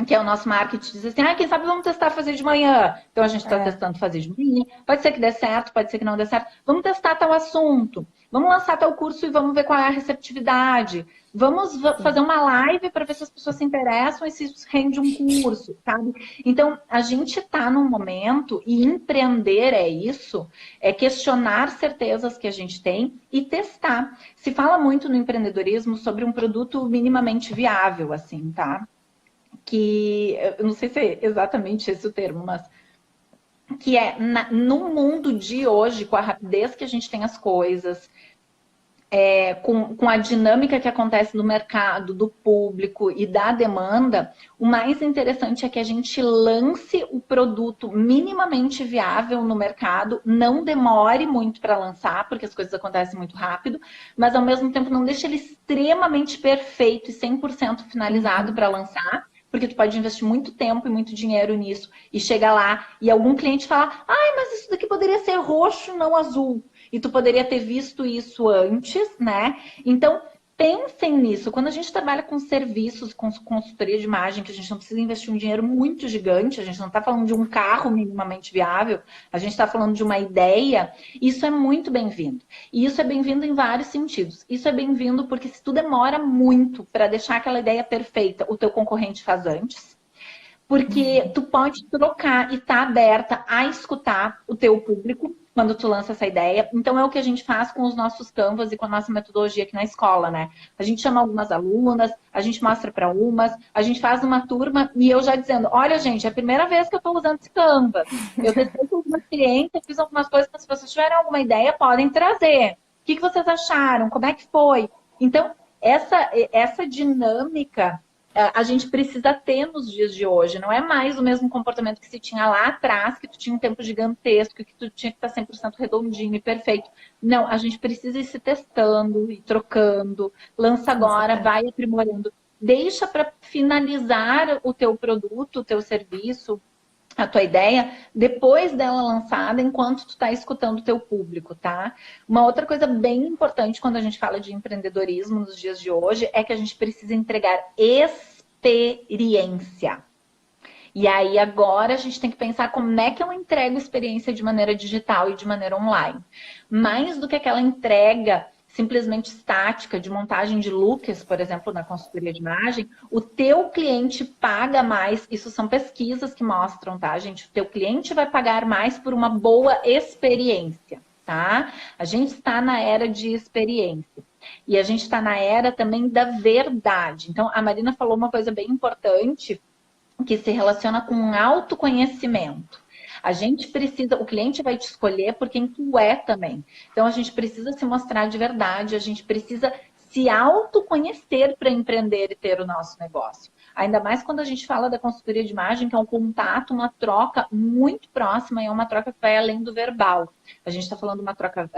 que é o nosso marketing, diz assim, quem sabe vamos testar fazer de manhã. Então a gente está testando fazer de manhã. Pode ser que dê certo, pode ser que não dê certo. Vamos testar tal assunto. Vamos lançar tal curso e vamos ver qual é a receptividade. Vamos fazer uma live para ver se as pessoas se interessam e se isso rende um curso, sabe? Então, a gente está num momento, e empreender é isso, é questionar certezas que a gente tem e testar. Se fala muito no empreendedorismo sobre um produto minimamente viável, assim, tá? Que, eu não sei se é exatamente esse o termo, mas que no mundo de hoje, com a rapidez que a gente tem as coisas, com a dinâmica que acontece no mercado, do público e da demanda, o mais interessante é que a gente lance o produto minimamente viável no mercado, não demore muito para lançar, porque as coisas acontecem muito rápido, mas ao mesmo tempo não deixe ele extremamente perfeito e 100% finalizado para lançar, porque tu pode investir muito tempo e muito dinheiro nisso e chega lá e algum cliente fala, mas isso daqui poderia ser roxo, não azul. E tu poderia ter visto isso antes, né? Então, pensem nisso. Quando a gente trabalha com serviços, com consultoria de imagem, que a gente não precisa investir um dinheiro muito gigante, a gente não está falando de um carro minimamente viável, a gente está falando de uma ideia, isso é muito bem-vindo. E isso é bem-vindo em vários sentidos. Isso é bem-vindo porque se tu demora muito para deixar aquela ideia perfeita, o teu concorrente faz antes. Porque tu pode trocar e tá aberta a escutar o teu público quando tu lança essa ideia. Então é o que a gente faz com os nossos Canvas e com a nossa metodologia aqui na escola, né? A gente chama algumas alunas, a gente mostra para umas, a gente faz uma turma e eu já dizendo, olha gente, é a primeira vez que eu tô usando esse Canvas. Eu testei com algumas clientes, fiz algumas coisas, mas se vocês tiverem alguma ideia, podem trazer. O que vocês acharam? Como é que foi? Então, essa dinâmica a gente precisa ter nos dias de hoje. Não é mais o mesmo comportamento que se tinha lá atrás, que tu tinha um tempo gigantesco, que tu tinha que estar 100% redondinho e perfeito. Não, a gente precisa ir se testando, ir trocando. Lança agora, vai aprimorando. Deixa para finalizar o teu produto, o teu serviço, a tua ideia, depois dela lançada, enquanto tu está escutando o teu público, tá? Uma outra coisa bem importante quando a gente fala de empreendedorismo nos dias de hoje é que a gente precisa entregar experiência. E aí agora a gente tem que pensar como é que eu entrego experiência de maneira digital e de maneira online. Mais do que aquela entrega simplesmente estática de montagem de looks, por exemplo, na consultoria de imagem, o teu cliente paga mais, isso são pesquisas que mostram, tá, gente? O teu cliente vai pagar mais por uma boa experiência, tá? A gente está na era de experiência. E a gente está na era também da verdade. Então, a Marina falou uma coisa bem importante que se relaciona com autoconhecimento. A gente precisa, o cliente vai te escolher por quem tu é também. Então a gente precisa se mostrar de verdade, a gente precisa se autoconhecer para empreender e ter o nosso negócio. Ainda mais quando a gente fala da consultoria de imagem, que é um contato, uma troca muito próxima e é uma troca que vai além do verbal. A gente está falando de uma troca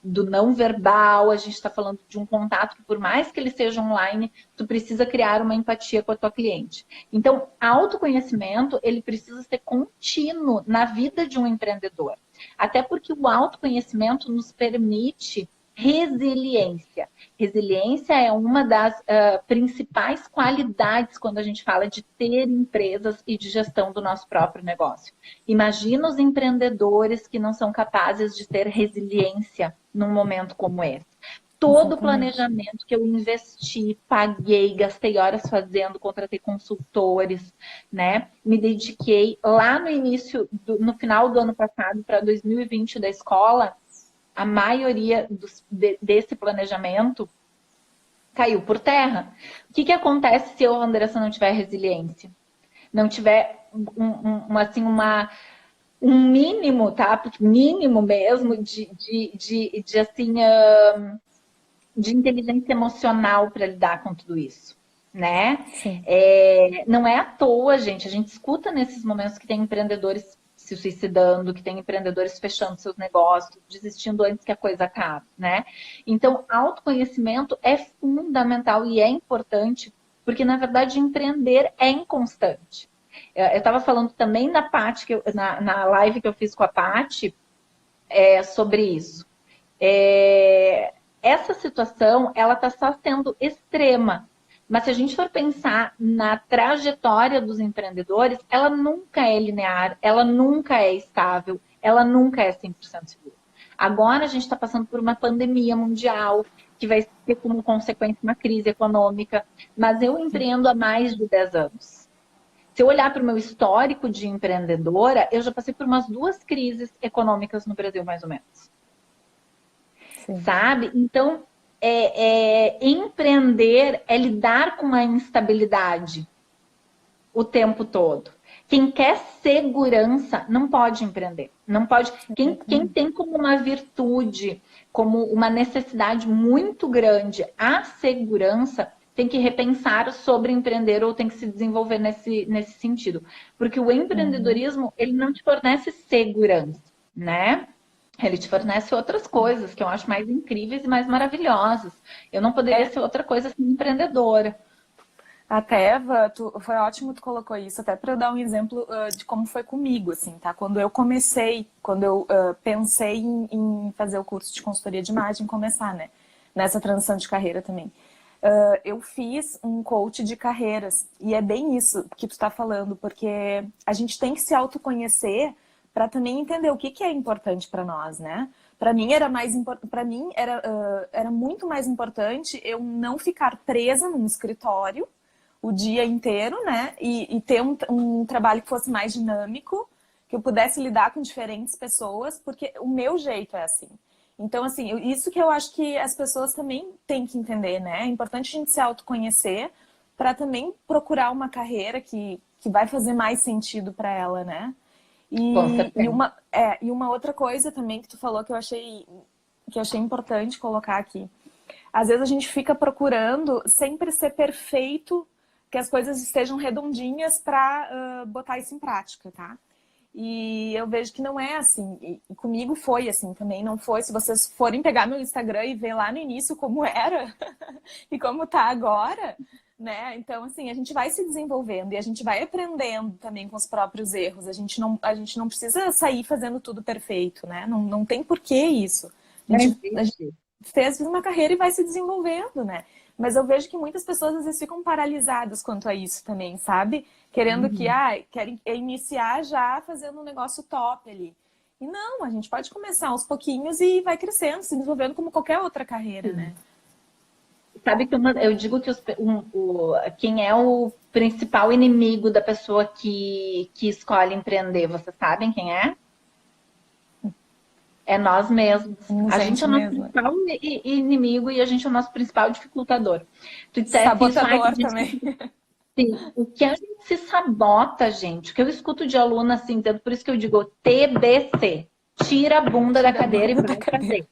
do não verbal, a gente está falando de um contato que, por mais que ele seja online, tu precisa criar uma empatia com a tua cliente. Então, autoconhecimento, ele precisa ser contínuo na vida de um empreendedor. Até porque o autoconhecimento nos permite resiliência. Resiliência é uma das principais qualidades quando a gente fala de ter empresas e de gestão do nosso próprio negócio. Imagina os empreendedores que não são capazes de ter resiliência num momento como esse. Todo o planejamento que eu investi, paguei, gastei horas fazendo, contratei consultores, né? Me dediquei lá no início, no final do ano passado para 2020 da escola, a maioria desse planejamento caiu por terra. O que acontece se eu, Andressa, não tiver resiliência? Não tiver um mínimo, tá? Mínimo mesmo de inteligência emocional para lidar com tudo isso, né? Não é à toa, gente. A gente escuta nesses momentos que tem empreendedores se suicidando, que tem empreendedores fechando seus negócios, desistindo antes que a coisa acabe, né? Então, autoconhecimento é fundamental e é importante, porque, na verdade, empreender é inconstante. Eu estava falando também na Paty, na live que eu fiz com a Paty, sobre isso. Essa situação, ela está só sendo extrema. Mas se a gente for pensar na trajetória dos empreendedores, ela nunca é linear, ela nunca é estável, ela nunca é 100% segura. Agora a gente está passando por uma pandemia mundial, que vai ter como consequência uma crise econômica, mas eu empreendo há mais de 10 anos. Se eu olhar para o meu histórico de empreendedora, eu já passei por umas 2 crises econômicas no Brasil, mais ou menos. Sim. Sabe? Então, empreender é lidar com a instabilidade o tempo todo. Quem quer segurança não pode empreender. Não pode. Quem tem como uma virtude, como uma necessidade muito grande a segurança, tem que repensar sobre empreender ou tem que se desenvolver nesse sentido. Porque o empreendedorismo, ele não te fornece segurança, né? Ele te fornece outras coisas que eu acho mais incríveis e mais maravilhosas. Eu não poderia ser outra coisa sem empreendedora. Até, Eva, foi ótimo tu colocou isso, até para eu dar um exemplo de como foi comigo, assim, tá? Quando eu comecei, quando eu pensei em fazer o curso de consultoria de imagem, começar, né? nessa transição de carreira também. Eu fiz um coach de carreiras e é bem isso que tu está falando, porque a gente tem que se autoconhecer para também entender o que é importante para nós, né? Para mim era muito mais importante eu não ficar presa num escritório o dia inteiro, né? E ter um trabalho que fosse mais dinâmico, que eu pudesse lidar com diferentes pessoas, porque o meu jeito é assim. Então, assim, isso que eu acho que as pessoas também têm que entender, né? É importante a gente se autoconhecer para também procurar uma carreira que vai fazer mais sentido para ela, né? Com E certeza. uma outra coisa também que tu falou que eu achei importante colocar aqui. Às vezes a gente fica procurando sempre ser perfeito, que as coisas estejam redondinhas para botar isso em prática, tá? E eu vejo que não é assim. E comigo foi assim também, não foi. Se vocês forem pegar meu Instagram e ver lá no início como era e como tá agora, né? Então, assim, a gente vai se desenvolvendo e a gente vai aprendendo também com os próprios erros. A gente não precisa sair fazendo tudo perfeito, né? Não tem porquê isso. Não A gente existe. fez uma carreira e vai se desenvolvendo, né? Mas eu vejo que muitas pessoas às vezes ficam paralisadas quanto a isso também, sabe? Querendo querem iniciar já fazendo um negócio top ali. E não, a gente pode começar aos pouquinhos e vai crescendo, se desenvolvendo como qualquer outra carreira, né? Sabe que eu digo que quem é o principal inimigo da pessoa que escolhe empreender, vocês sabem quem é? É nós mesmos. A gente é o nosso Mesmo. principal inimigo e a gente é o nosso principal dificultador. Tu disseste isso, Sabotador também. Sim, o que a gente se sabota, gente, o que eu escuto de aluna assim, por isso que eu digo TBC, tira a bunda da cadeira e vai fazer.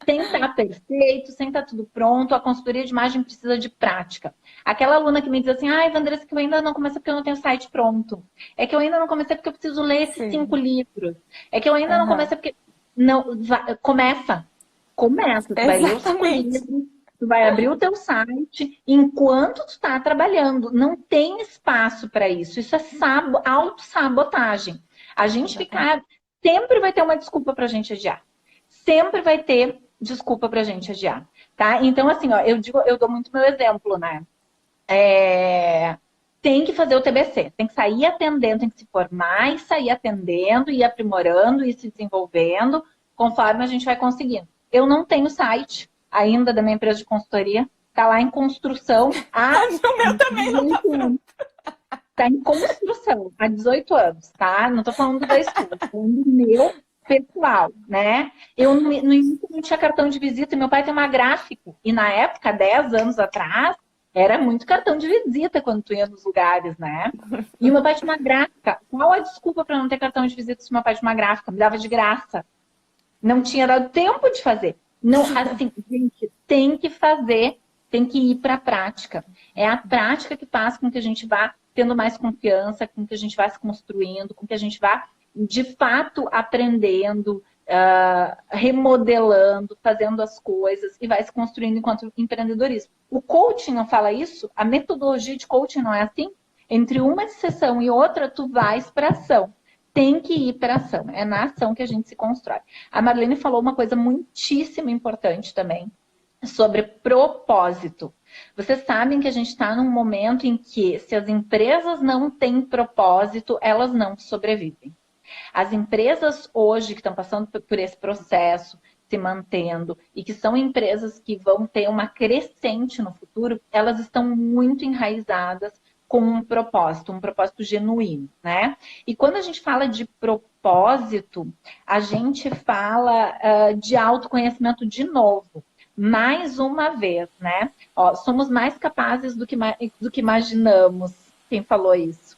Sem estar perfeito, sem estar tudo pronto, a consultoria de imagem precisa de prática. Aquela aluna que me diz assim, ai, Vandressa, que eu ainda não comecei porque eu não tenho site pronto. É que eu ainda não comecei porque eu preciso ler esses 5 livros. É que eu ainda não comecei porque... Não, começa. Tu vai ler os 5 livros, tu vai abrir o teu site enquanto tu está trabalhando. Não tem espaço para isso. Isso é autossabotagem. A gente ficar... Sempre vai ter uma desculpa para a gente adiar. Sempre vai ter desculpa pra gente adiar, tá? Então, assim, ó, eu dou muito meu exemplo, né? Tem que fazer o TBC, tem que sair atendendo, tem que se formar e sair atendendo, e aprimorando e se desenvolvendo conforme a gente vai conseguindo. Eu não tenho site ainda da minha empresa de consultoria, tá lá em construção há o meu também não tá pronto. Tá em construção há 18 anos, tá? Não tô falando da escola, tô falando do meu pessoal, né? Eu no início não tinha cartão de visita, meu pai tem uma gráfica. E na época, 10 anos atrás, era muito cartão de visita quando tu ia nos lugares, né? E o meu pai tinha uma gráfica. Qual a desculpa para não ter cartão de visita se meu pai tinha uma gráfica? Me dava de graça. Não tinha dado tempo de fazer. Não, assim, gente, tem que fazer, tem que ir para a prática. É a prática que faz com que a gente vá tendo mais confiança, com que a gente vá se construindo, com que a gente vá de fato aprendendo, remodelando, fazendo as coisas e vai se construindo enquanto empreendedorismo. O coaching não fala isso? A metodologia de coaching não é assim? Entre uma sessão e outra, tu vais para ação. Tem que ir para ação. É na ação que a gente se constrói. A Marlene falou uma coisa muitíssimo importante também sobre propósito. Vocês sabem que a gente está num momento em que, se as empresas não têm propósito, elas não sobrevivem. As empresas hoje que estão passando por esse processo, se mantendo, e que são empresas que vão ter uma crescente no futuro, elas estão muito enraizadas com um propósito genuíno, né? E quando a gente fala de propósito, a gente fala de autoconhecimento de novo. Mais uma vez, né? Ó, somos mais capazes do que imaginamos. Quem falou isso?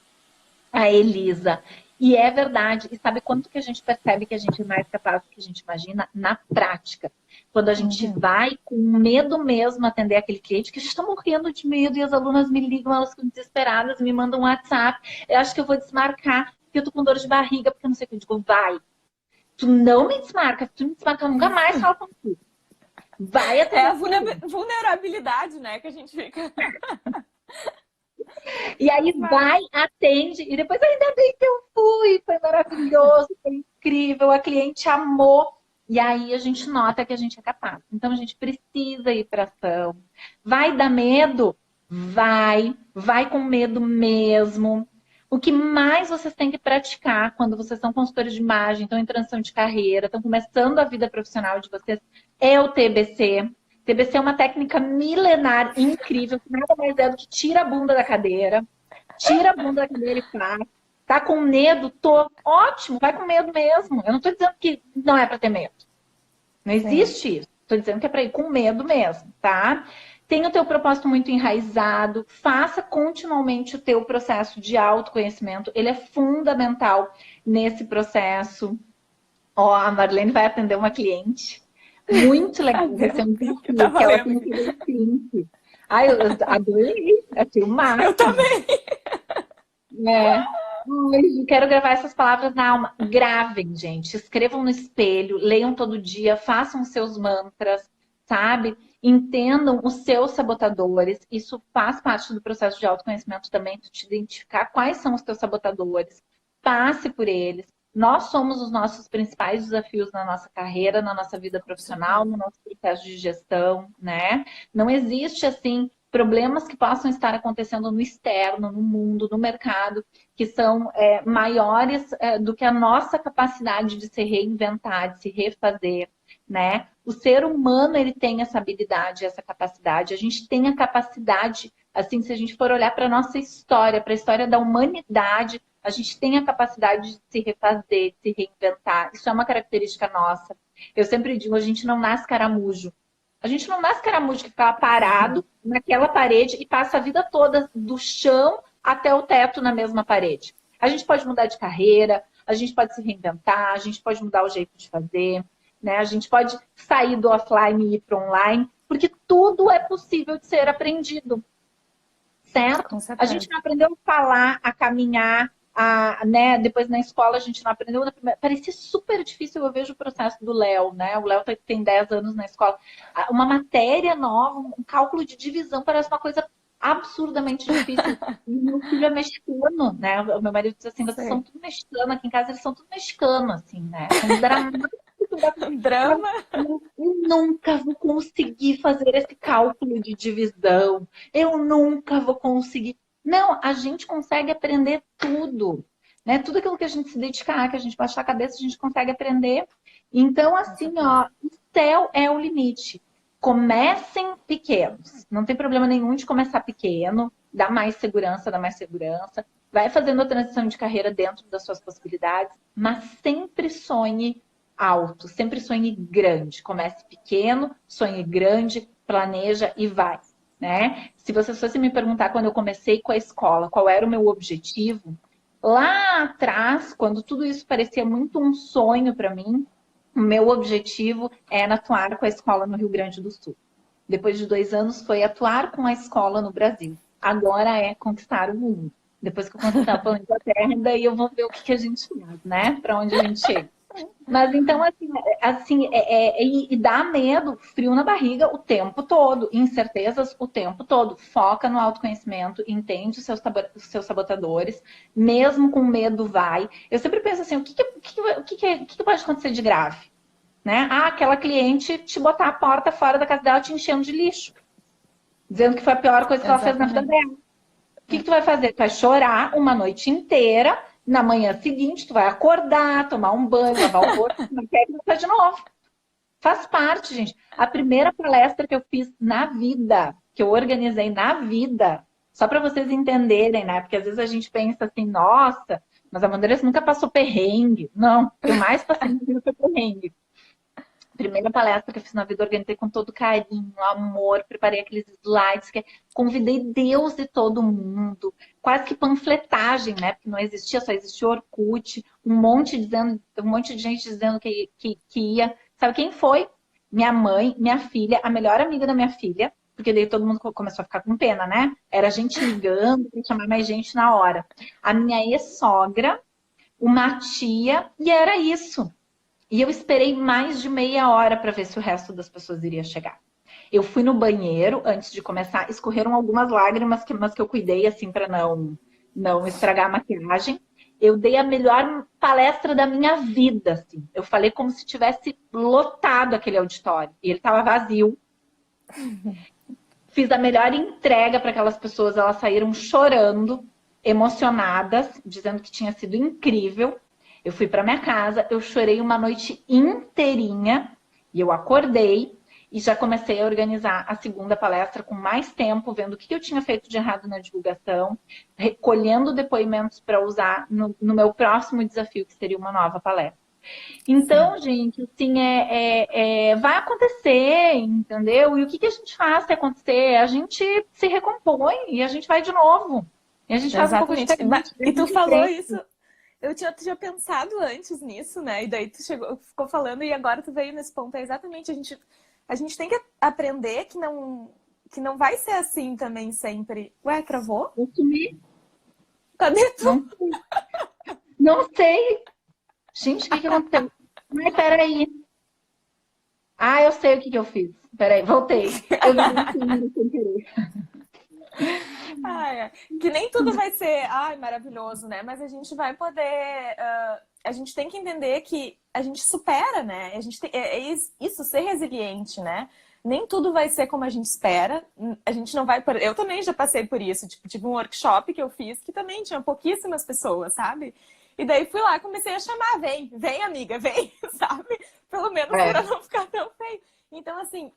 A Elisa. E é verdade. E sabe quanto que a gente percebe que a gente é mais capaz do que a gente imagina? Na prática. Quando a gente vai com medo mesmo atender aquele cliente, que a gente está morrendo de medo e as alunas me ligam, elas ficam desesperadas, me mandam um WhatsApp. Eu acho que eu vou desmarcar, porque eu tô com dor de barriga, porque eu não sei o que. Eu digo, vai. Tu não me desmarca. Se tu me desmarca, eu nunca mais falo contigo. Vai até a vulnerabilidade, né, que a gente fica. E aí vai, atende, e depois ainda bem que eu fui, foi maravilhoso, foi incrível, a cliente amou. E aí a gente nota que a gente é capaz. Então a gente precisa ir para ação. Vai dar medo? Vai com medo mesmo. O que mais vocês têm que praticar quando vocês são consultores de imagem, estão em transição de carreira, estão começando a vida profissional de vocês, é o TBC. TBC é uma técnica milenar incrível, que nada mais é do que tira a bunda da cadeira, e faz. Tá com medo? Tô ótimo, vai com medo mesmo. Eu não tô dizendo que não é para ter medo. Não existe isso. Tô dizendo que é para ir com medo mesmo, tá? Tenha o teu propósito muito enraizado, faça continuamente o teu processo de autoconhecimento, ele é fundamental nesse processo. Ó, a Marlene vai atender uma cliente muito legal, vai ser um desafio, que ela tem que ver cliente. Ai, eu adorei, achei o máximo. Eu também. Eu quero gravar essas palavras na alma. Gravem, gente. Escrevam no espelho, leiam todo dia, façam os seus mantras, sabe? Entendam os seus sabotadores. Isso faz parte do processo de autoconhecimento também, de te identificar quais são os teus sabotadores. Passe por eles. Nós somos os nossos principais desafios na nossa carreira, na nossa vida profissional, no nosso processo de gestão, né? Não existe, assim, problemas que possam estar acontecendo no externo, no mundo, no mercado, que são maiores do que a nossa capacidade de se reinventar, de se refazer, né? O ser humano, ele tem essa habilidade, essa capacidade. A gente tem a capacidade, assim, se a gente for olhar para a nossa história, para a história da humanidade, a gente tem a capacidade de se refazer, de se reinventar. Isso é uma característica nossa. Eu sempre digo, a gente não nasce caramujo. A gente não nasce caramujo que fica parado naquela parede e passa a vida toda do chão até o teto na mesma parede. A gente pode mudar de carreira, a gente pode se reinventar, a gente pode mudar o jeito de fazer, né? A gente pode sair do offline e ir para o online, porque tudo é possível de ser aprendido, certo? A gente não aprendeu a falar, a caminhar, né? Depois na escola a gente não aprendeu. Parecia super difícil, eu vejo o processo do Léo, né? O Léo tem 10 anos na escola. Uma matéria nova, um cálculo de divisão, parece uma coisa absurdamente difícil. E meu filho é mexicano, né? O meu marido diz assim, vocês são tudo mexicano, aqui em casa eles são tudo mexicano, assim, né? Um drama. Eu nunca vou conseguir fazer esse cálculo de divisão. Eu nunca vou conseguir. Não, a gente consegue aprender tudo, né? Tudo aquilo que a gente se dedicar, que a gente baixar a cabeça, a gente consegue aprender. Então, assim, ó, o céu é o limite. Comecem pequenos. Não tem problema nenhum de começar pequeno. Dá mais segurança, dá mais segurança. Vai fazendo a transição de carreira dentro das suas possibilidades, mas sempre sonhe alto, sempre sonhe grande. Comece pequeno, sonhe grande, planeja e vai. Né? Se vocês fossem me perguntar quando eu comecei com a escola, qual era o meu objetivo, lá atrás, quando tudo isso parecia muito um sonho para mim, o meu objetivo era atuar com a escola no Rio Grande do Sul. Depois de 2 anos, foi atuar com a escola no Brasil. Agora é conquistar o mundo. Depois que eu conquistar a Inglaterra, daí eu vou ver o que a gente faz, né? Para onde a gente chega. Mas então, assim e dá medo, frio na barriga o tempo todo, incertezas o tempo todo. Foca no autoconhecimento, entende os seus sabotadores, mesmo com medo vai. Eu sempre penso assim, o que pode acontecer de grave? Né? Aquela cliente te botar a porta fora da casa dela te enchendo de lixo, dizendo que foi a pior coisa que ela fez na vida dela. O que tu vai fazer? Tu vai chorar uma noite inteira. Na manhã seguinte, tu vai acordar, tomar um banho, lavar o rosto, não quer começar de novo. Faz parte, gente. A primeira palestra que eu fiz na vida, que eu organizei na vida, só para vocês entenderem, né? Porque às vezes a gente pensa assim, nossa, mas a Vanderlei nunca passou perrengue. Não, eu mais passei foi perrengue. Primeira palestra que eu fiz na vida, organizei com todo carinho, amor, preparei aqueles slides, convidei Deus e todo mundo, quase que panfletagem, né? Porque não existia, só existia Orkut, um monte de gente dizendo que ia. Sabe quem foi? Minha mãe, minha filha, a melhor amiga da minha filha, porque daí todo mundo começou a ficar com pena, né? Era gente ligando para chamar mais gente na hora. A minha ex-sogra, uma tia, e era isso. E eu esperei mais de meia hora para ver se o resto das pessoas iria chegar. Eu fui no banheiro antes de começar, escorreram algumas lágrimas, mas que eu cuidei assim para não estragar a maquiagem. eu dei a melhor palestra da minha vida, assim. Eu falei como se tivesse lotado aquele auditório. E ele estava vazio. Fiz a melhor entrega para aquelas pessoas. Elas saíram chorando, emocionadas, dizendo que tinha sido incrível. Eu fui para minha casa, eu chorei uma noite inteirinha. E eu acordei e já comecei a organizar a segunda palestra com mais tempo, vendo o que eu tinha feito de errado na divulgação, recolhendo depoimentos para usar no meu próximo desafio, que seria uma nova palestra. Então, gente, assim, vai acontecer, entendeu? E o que a gente faz se acontecer? A gente se recompõe e a gente vai de novo. E a gente faz um pouco diferente. E tu falou isso, eu tinha pensado antes nisso, né? E daí tu ficou falando e agora tu veio nesse ponto. É exatamente, a gente tem que aprender que não vai ser assim também sempre. Ué, travou? Eu sumi. Cadê tu? Não sei. Gente, o que aconteceu? Ai, peraí. Ah, eu sei o que eu fiz. Peraí, voltei. Eu vi sem querer. Que nem tudo vai ser maravilhoso, né? Mas a gente vai poder. A gente tem que entender que a gente supera, né? A gente isso, ser resiliente, né? Nem tudo vai ser como a gente espera. A gente não vai. Eu também já passei por isso. Tipo, tive um workshop que eu fiz que também tinha pouquíssimas pessoas, sabe? E daí fui lá, comecei a chamar, vem amiga, vem, sabe? Pelo menos para não ficar tão feio. Então, assim,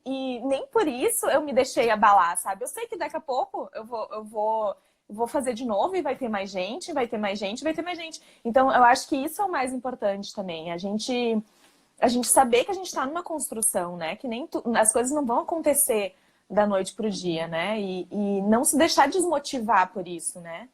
e nem por isso eu me deixei abalar, sabe? Eu sei que daqui a pouco eu vou fazer de novo e vai ter mais gente, vai ter mais gente, vai ter mais gente. Então, eu acho que isso é o mais importante também. A gente saber que a gente está numa construção, né? Que nem as coisas não vão acontecer da noite pro dia, né? E não se deixar desmotivar por isso, né?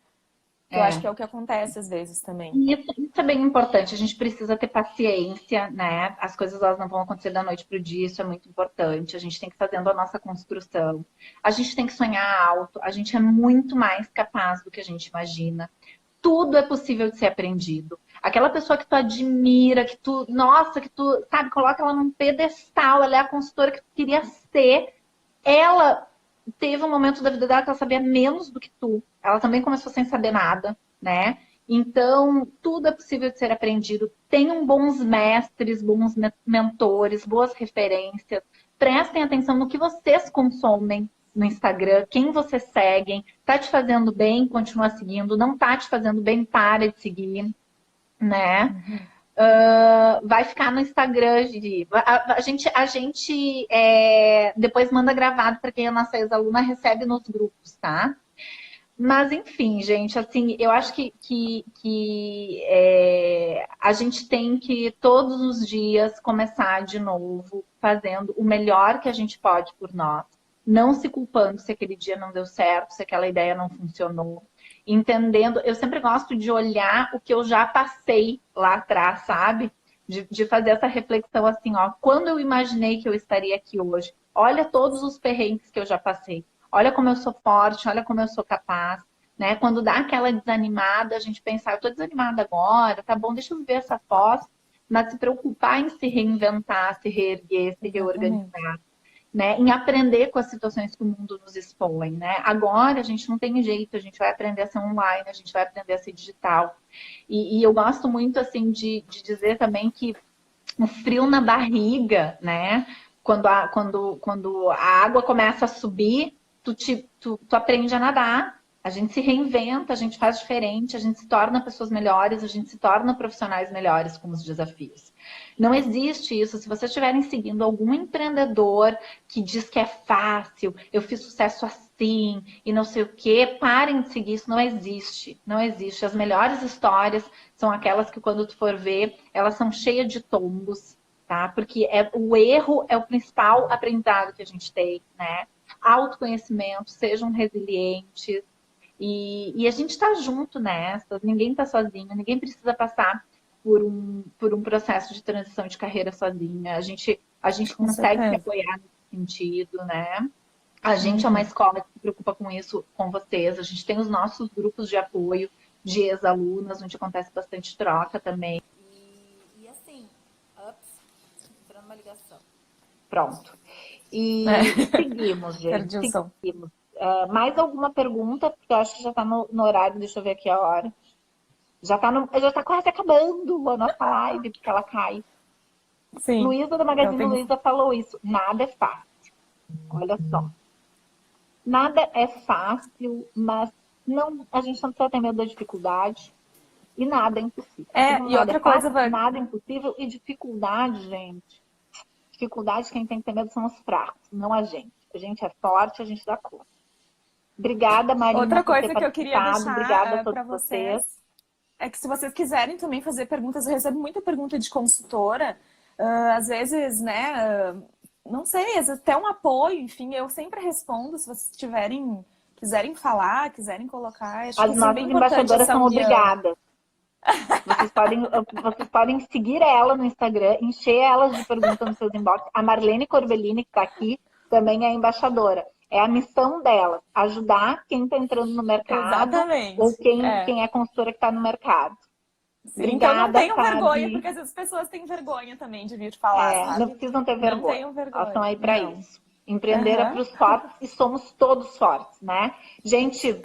Eu acho que é o que acontece às vezes também. Isso é bem importante. A gente precisa ter paciência, né? As coisas elas não vão acontecer da noite para o dia, isso é muito importante. A gente tem que ir fazendo a nossa construção. A gente tem que sonhar alto. A gente é muito mais capaz do que a gente imagina. Tudo é possível de ser aprendido. Aquela pessoa que tu admira, que tu, sabe, coloca ela num pedestal, ela é a consultora que tu queria ser. Ela teve um momento da vida dela que ela sabia menos do que tu. Ela também começou sem saber nada, né? Então, tudo é possível de ser aprendido. Tenham bons mestres, bons mentores, boas referências. Prestem atenção no que vocês consomem no Instagram, quem vocês seguem. Tá te fazendo bem, continua seguindo. Não tá te fazendo bem, para de seguir, né? Vai ficar no Instagram, Giri. A gente depois manda gravado para quem é nossa ex-aluna, recebe nos grupos, tá? Mas, enfim, gente, assim, eu acho que a gente tem que todos os dias começar de novo, fazendo o melhor que a gente pode por nós, não se culpando se aquele dia não deu certo, se aquela ideia não funcionou. Entendendo, eu sempre gosto de olhar o que eu já passei lá atrás, sabe? De fazer essa reflexão assim, ó, quando eu imaginei que eu estaria aqui hoje, olha todos os perrengues que eu já passei, olha como eu sou forte, olha como eu sou capaz, né? Quando dá aquela desanimada, a gente pensa, eu tô desanimada agora, tá bom, deixa eu viver essa pós, mas se preocupar em se reinventar, se reerguer, se reorganizar. Né, em aprender com as situações que o mundo nos expõe, né? Agora a gente não tem jeito, a gente vai aprender a ser online, a gente vai aprender a ser digital. E eu gosto muito assim de dizer também que o frio na barriga, né? Quando a água começa a subir, tu aprende a nadar. A gente se reinventa, a gente faz diferente, a gente se torna pessoas melhores, a gente se torna profissionais melhores com os desafios. Não existe isso. Se vocês estiverem seguindo algum empreendedor que diz que é fácil, eu fiz sucesso assim e não sei o quê, parem de seguir. Isso não existe. Não existe. As melhores histórias são aquelas que, quando tu for ver, elas são cheias de tombos, tá? Porque o erro é o principal aprendizado que a gente tem, né? Autoconhecimento, sejam resilientes. E a gente está junto nessa, ninguém está sozinho, ninguém precisa passar por um processo de transição de carreira sozinha. A gente consegue se apoiar nesse sentido, né? A gente é uma escola que se preocupa com isso com vocês. A gente tem os nossos grupos de apoio de ex-alunas, onde acontece bastante troca também. E assim, esperando uma ligação. Pronto. E seguimos, gente. Perdi o som. Mais alguma pergunta? Porque eu acho que já está no horário, deixa eu ver aqui a hora. Já tá quase acabando a nossa live, porque ela cai. Sim. Luísa da Magazine Então tem- Luiza falou isso. Nada é fácil. Olha só. Nada é fácil, mas não, a gente não precisa ter medo da dificuldade. E nada é impossível. E Nada é outra coisa, fácil, nada é impossível. E dificuldade, gente. Dificuldade, quem tem que ter medo são os fracos, não a gente. A gente é forte, a gente dá conta. Obrigada, Marina, outra por ter coisa que eu queria participado. Obrigada a deixar para todos vocês. vocês é que se vocês quiserem também fazer perguntas, eu recebo muita pergunta de consultora, às vezes, né, não sei, às vezes até um apoio, enfim, eu sempre respondo se vocês quiserem falar, quiserem colocar. Acho que As isso é bem nossas importante, embaixadoras essa são união. obrigadas. Vocês podem seguir ela no Instagram, encher elas de perguntas nos seus inbox. A Marlene Corbellini, que está aqui, também é embaixadora. É a missão dela, ajudar quem está entrando no mercado Exatamente. ou quem é consultora que está no mercado. Sim, então não Obrigada, tenham vergonha, Fabi. porque às vezes as pessoas têm vergonha também de vir falar, sabe? Não precisam ter Não vergonha. tenham Elas vergonha. estão aí para Não. isso. Empreender é para os fortes e somos todos fortes, né? Gente,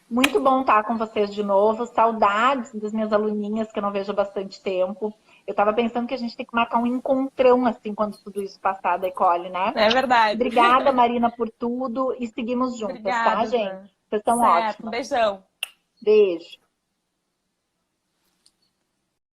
muito bom estar com vocês de novo. Saudades das minhas aluninhas, que eu não vejo há bastante tempo. Eu estava pensando que a gente tem que marcar um encontrão, assim, quando tudo isso passar da Ecole, né? É verdade. Obrigada, Marina, por tudo. E seguimos juntas, Obrigada, tá, gente? Van. Vocês estão Certo, um ótimas. beijão. Beijo.